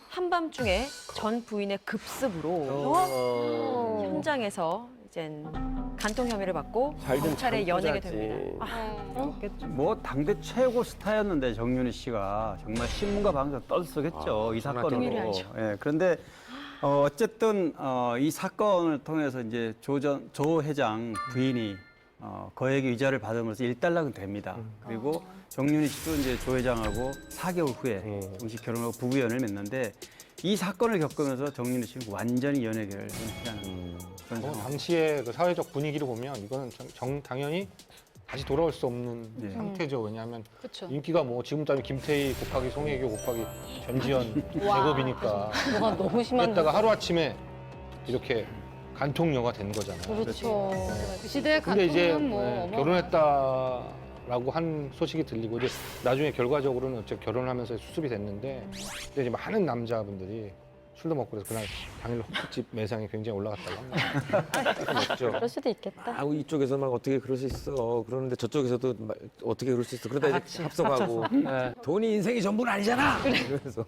한밤중에 전 부인의 급습으로 현장에서 이제 간통 혐의를 받고 검찰에 연행이 됩니다. 뭐 당대 최고 스타였는데 정윤희 씨가 정말 신문과 방송 떠들썩했죠. 이 사건으로. 예, 그런데 어쨌든 이 사건을 통해서 이제 조 회장 부인이 거액의 위자료를 받으면서 일단락은 됩니다. 그리고 정윤희 씨도 이제 조 회장하고 4개월 후에 정식 결혼하고 부부연을 맺는데 이 사건을 겪으면서 정윤희 씨는 완전히 연예계를 은퇴하는 그런 상황. 당시의 그 사회적 분위기를 보면 이거는 당연히 다시 돌아올 수 없는 상태죠. 왜냐하면 그쵸. 인기가 뭐 지금 따지면 김태희 곱하기 송혜교 곱하기 전지현 제곱이니까 와, 너무 심한데. 그랬다가 하루아침에 이렇게 간통녀가 된 거잖아요. 그렇죠. 그 시대의 근데 이제 간통은 뭐 결혼했다라고 한 소식이 들리고 이제 나중에 결과적으로는 어째 결혼하면서 수습이 됐는데 근데 이제 많은 남자분들이 술도 먹고 그래서 그날 당일 호프집 매상이 굉장히 올라갔다고 합니다. 먹죠. 그럴 수도 있겠다. 아우 이쪽에서 막 어떻게 그럴 수 있어. 그러는데 저쪽에서도 막 어떻게 그럴 수 있어. 그러다 이제 합성하고 돈이 인생이 전부는 아니잖아. 그래서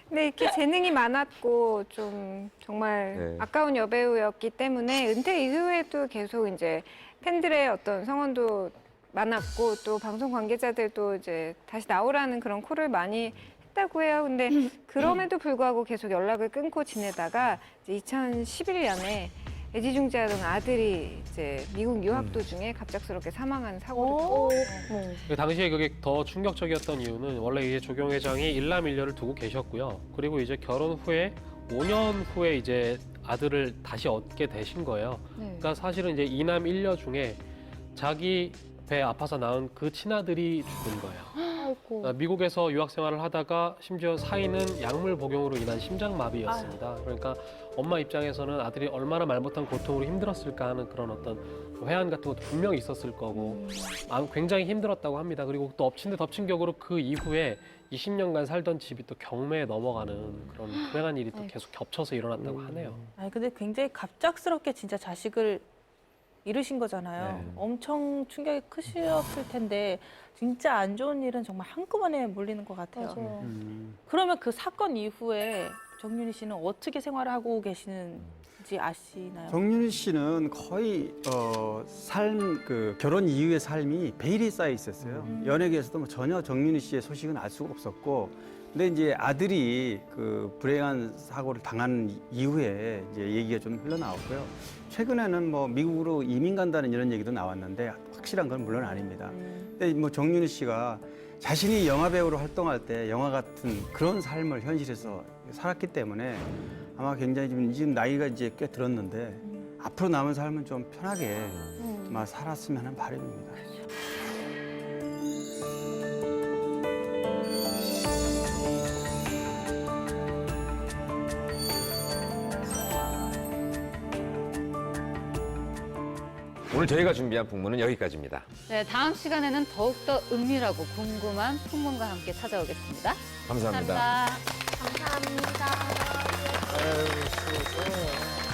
근데 이렇게 재능이 많았고 좀 정말 네. 아까운 여배우였기 때문에 은퇴 이후에도 계속 이제 팬들의 어떤 성원도 많았고 또 방송 관계자들도 이제 다시 나오라는 그런 콜을 많이 했다고 해요. 근데 그럼에도 불구하고 계속 연락을 끊고 지내다가 이제 2011년에 애지중지하던 아들이 이제 미국 유학 도중에 갑작스럽게 사망한 사고를 그 당시에 그게 더 충격적이었던 이유는 원래 이제 조경 회장이 일남일녀를 두고 계셨고요. 그리고 이제 결혼 후에 5년 후에 이제 아들을 다시 얻게 되신 거예요. 그러니까 사실은 이제 이남 일녀 중에 자기 배 아파서 낳은 그 친아들이 죽은 거예요. 그러니까 미국에서 유학 생활을 하다가 심지어 사인은 약물 복용으로 인한 심장마비였습니다. 그러니까 엄마 입장에서는 아들이 얼마나 말 못한 고통으로 힘들었을까 하는 그런 어떤 회한 같은 것도 분명히 있었을 거고 굉장히 힘들었다고 합니다. 그리고 또 엎친 데 덮친 격으로 그 이후에 20년간 살던 집이 또 경매에 넘어가는 그런 불행한 일이 또 계속 겹쳐서 일어났다고 하네요. 아니 근데 굉장히 갑작스럽게 진짜 자식을 잃으신 거잖아요. 네. 엄청 충격이 크셨을 텐데 진짜 안 좋은 일은 정말 한꺼번에 몰리는 것 같아요. 맞아요. 그러면 그 사건 이후에 정윤희 씨는 어떻게 생활을 하고 계시는지 아시나요? 정윤희 씨는 거의 결혼 이후의 삶이 베일에 쌓여 있었어요. 연예계에서도 뭐 전혀 정윤희 씨의 소식은 알 수가 없었고, 근데 이제 아들이 그 불행한 사고를 당한 이후에 이제 얘기가 좀 흘러나왔고요. 최근에는 뭐 미국으로 이민 간다는 이런 얘기도 나왔는데 확실한 건 물론 아닙니다. 근데 뭐 정윤희 씨가 자신이 영화 배우로 활동할 때 영화 같은 그런 삶을 현실에서 살았기 때문에 아마 굉장히 지금 나이가 이제 꽤 들었는데 앞으로 남은 삶은 좀 편하게 아마 살았으면 하는 바람입니다. 오늘 저희가 준비한 풍문은 여기까지입니다. 네, 다음 시간에는 더욱더 은밀하고 궁금한 풍문과 함께 찾아오겠습니다. 감사합니다. 감사합니다. 감사합니다. 아유, 수고했어요.